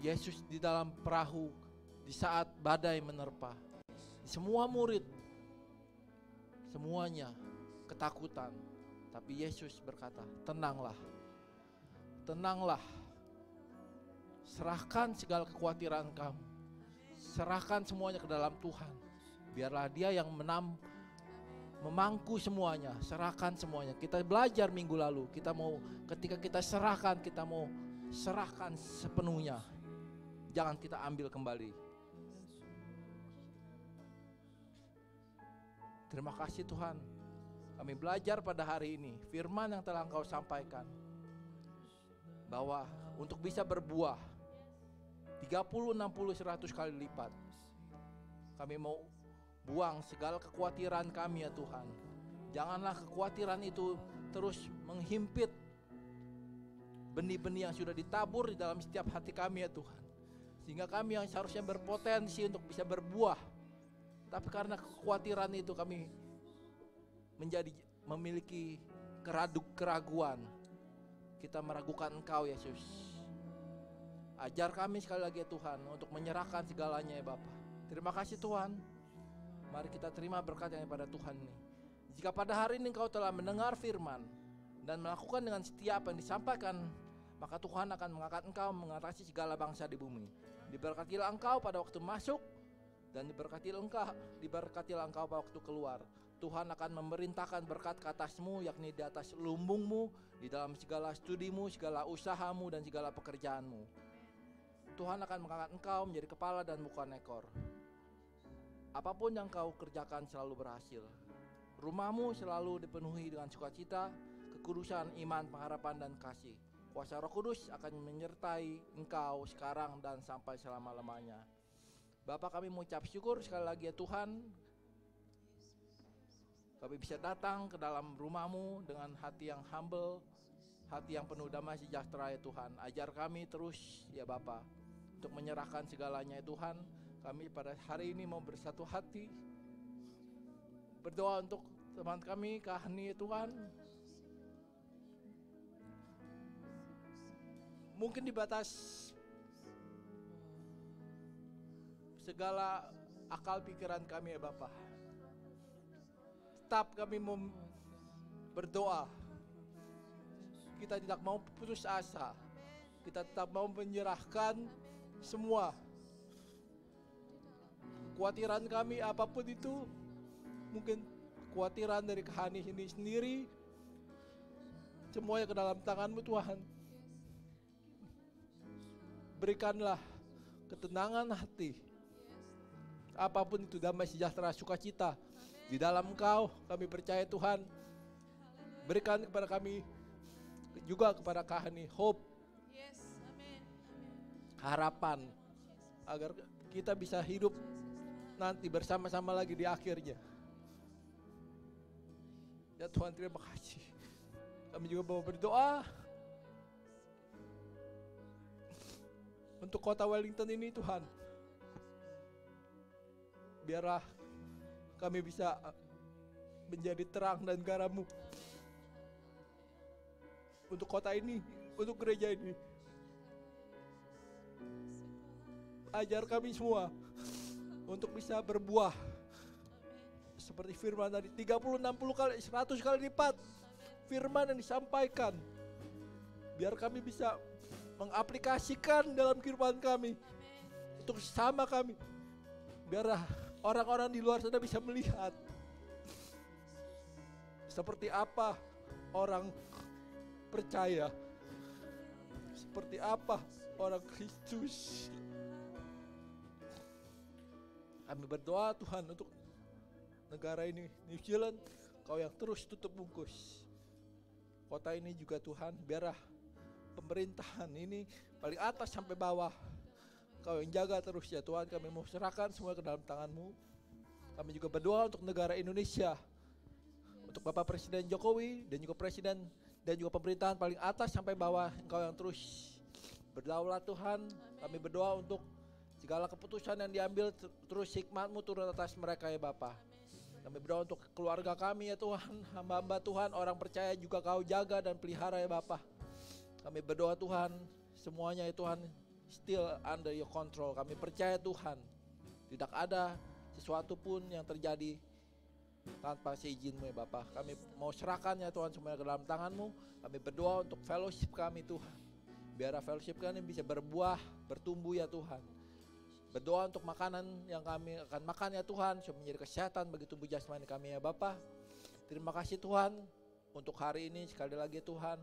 Yesus di dalam perahu di saat badai menerpa. Semua murid semuanya ketakutan. Tapi Yesus berkata, tenanglah. Tenanglah. Serahkan segala kekhawatiran kamu. Serahkan semuanya ke dalam Tuhan. Biarlah Dia yang memangku semuanya. Serahkan semuanya. Kita belajar minggu lalu. Ketika kita serahkan, kita mau serahkan sepenuhnya. Jangan kita ambil kembali. Terima kasih Tuhan. Kami belajar pada hari ini firman yang telah Engkau sampaikan, bahwa untuk bisa berbuah 30, 60, 100 kali lipat. Kami mau buang segala kekhawatiran kami ya Tuhan. Janganlah kekhawatiran itu terus menghimpit benih-benih yang sudah ditabur di dalam setiap hati kami ya Tuhan. Sehingga kami yang seharusnya berpotensi untuk bisa berbuah, tapi karena kekhawatiran itu kami memiliki keraguan. Kita meragukan Engkau Yesus. Ajar kami sekali lagi ya Tuhan untuk menyerahkan segalanya ya Bapa. Terima kasih Tuhan. Mari kita terima berkat yang daripada Tuhan ini. Jika pada hari ini Engkau telah mendengar firman dan melakukan dengan setia apa yang disampaikan, maka Tuhan akan mengangkat Engkau mengatasi segala bangsa di bumi. Diberkatilah Engkau pada waktu masuk dan diberkatilah Engkau pada waktu keluar. Tuhan akan memerintahkan berkat ke atasmu, yakni di atas lumbungmu, di dalam segala studimu, segala usahamu, dan segala pekerjaanmu. Tuhan akan mengangkat engkau menjadi kepala dan bukan ekor. Apapun yang kau kerjakan selalu berhasil. Rumahmu selalu dipenuhi dengan sukacita, kekudusan, iman, pengharapan, dan kasih. Kuasa Roh Kudus akan menyertai engkau sekarang dan sampai selama-lamanya. Bapa, kami mengucap syukur sekali lagi ya Tuhan. Kami bisa datang ke dalam rumah-Mu dengan hati yang humble, hati yang penuh damai sejahtera ya Tuhan. Ajar kami terus ya Bapa untuk menyerahkan segalanya ya Tuhan. Kami pada hari ini mau bersatu hati, berdoa untuk teman kami, Kahani ya Tuhan. Mungkin di batas segala akal pikiran kami ya Bapa, tetap kami mau berdoa. Kita tidak mau putus asa. Kita tetap mau menyerahkan semua kekhawatiran kami, apapun itu. Mungkin kekhawatiran dari Kahani ini sendiri, semuanya ke dalam tangan-Mu Tuhan. Berikanlah ketenangan hati, apapun itu, damai sejahtera, sukacita di dalam Engkau. Kami percaya Tuhan. Berikan kepada kami juga, kepada Kahani, hope, harapan, agar kita bisa hidup nanti bersama-sama lagi di akhirnya. Ya Tuhan, terima kasih. Kami juga mau berdoa untuk kota Wellington ini Tuhan. Biarlah kami bisa menjadi terang dan garam-Mu untuk kota ini, untuk gereja ini. Ajar kami semua untuk bisa berbuah seperti firman tadi, 30, 60 kali, 100 kali lipat firman yang disampaikan. Biar kami bisa mengaplikasikan dalam kehidupan kami, untuk sesama kami. Biarlah orang-orang di luar sana bisa melihat seperti apa orang percaya, seperti apa orang Kristus Kami berdoa Tuhan untuk negara ini, New Zealand, Kau yang terus tutup bungkus. Kota ini juga Tuhan, biarlah pemerintahan ini paling atas sampai bawah Kau yang jaga terus ya Tuhan. Kami mau serahkan semua ke dalam tangan-Mu. Kami juga berdoa untuk negara Indonesia, untuk Bapak Presiden Jokowi dan juga Presiden dan juga pemerintahan paling atas sampai bawah, Engkau yang terus berdaulat Tuhan. Kami berdoa untuk segala keputusan yang diambil terus hikmat-Mu turun atas mereka ya Bapa. Kami berdoa untuk keluarga kami ya Tuhan, hamba-hamba Tuhan, orang percaya juga Kau jaga dan pelihara ya Bapa. Kami berdoa Tuhan, semuanya ya Tuhan still under your control. Kami percaya Tuhan, tidak ada sesuatu pun yang terjadi tanpa seizin-Mu ya Bapa. Kami mau serahkan ya Tuhan semuanya ke dalam tangan-Mu. Kami berdoa untuk fellowship kami Tuhan. Biar fellowship kami bisa berbuah, bertumbuh ya Tuhan. Berdoa untuk makanan yang kami akan makan ya Tuhan, supaya menjadi kesehatan bagi tubuh jasmani kami ya Bapa. Terima kasih Tuhan untuk hari ini sekali lagi Tuhan.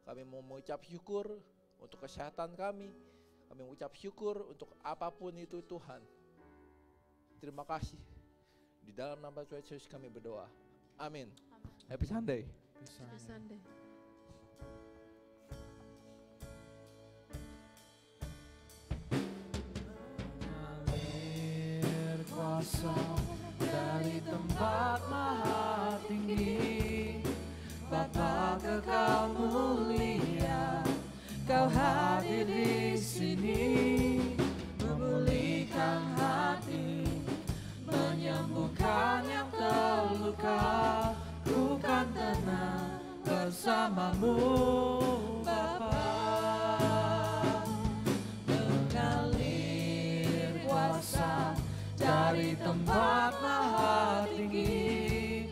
Kami mau mengucap syukur untuk kesehatan kami. Kami mengucap syukur untuk apapun itu Tuhan. Terima kasih. Di dalam nama Tuhan Yesus kami berdoa. Amin. Happy Sunday. Happy Sunday. Mengalir kuasa dari tempat maha tinggi, Bapa kekal mulia, Kau hadir di sini, memulihkan hati, menyembuhkan yang terluka. Ku kan tenang bersama-Mu Bapa. Mengalir kuasa dari tempat maha tinggi,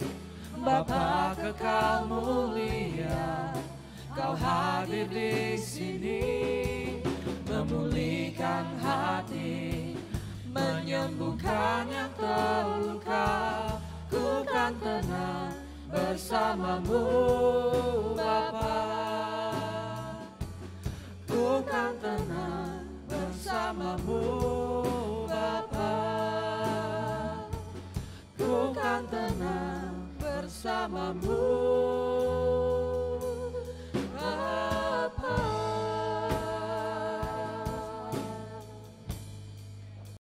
Bapa kekal mulia, Kau hadir di sini, memulihkan hati, menyembuhkan yang terluka. Ku kan tenang bersama-Mu Bapa. Ku kan tenang bersama-Mu Bapa. Ku kan tenang bersama-Mu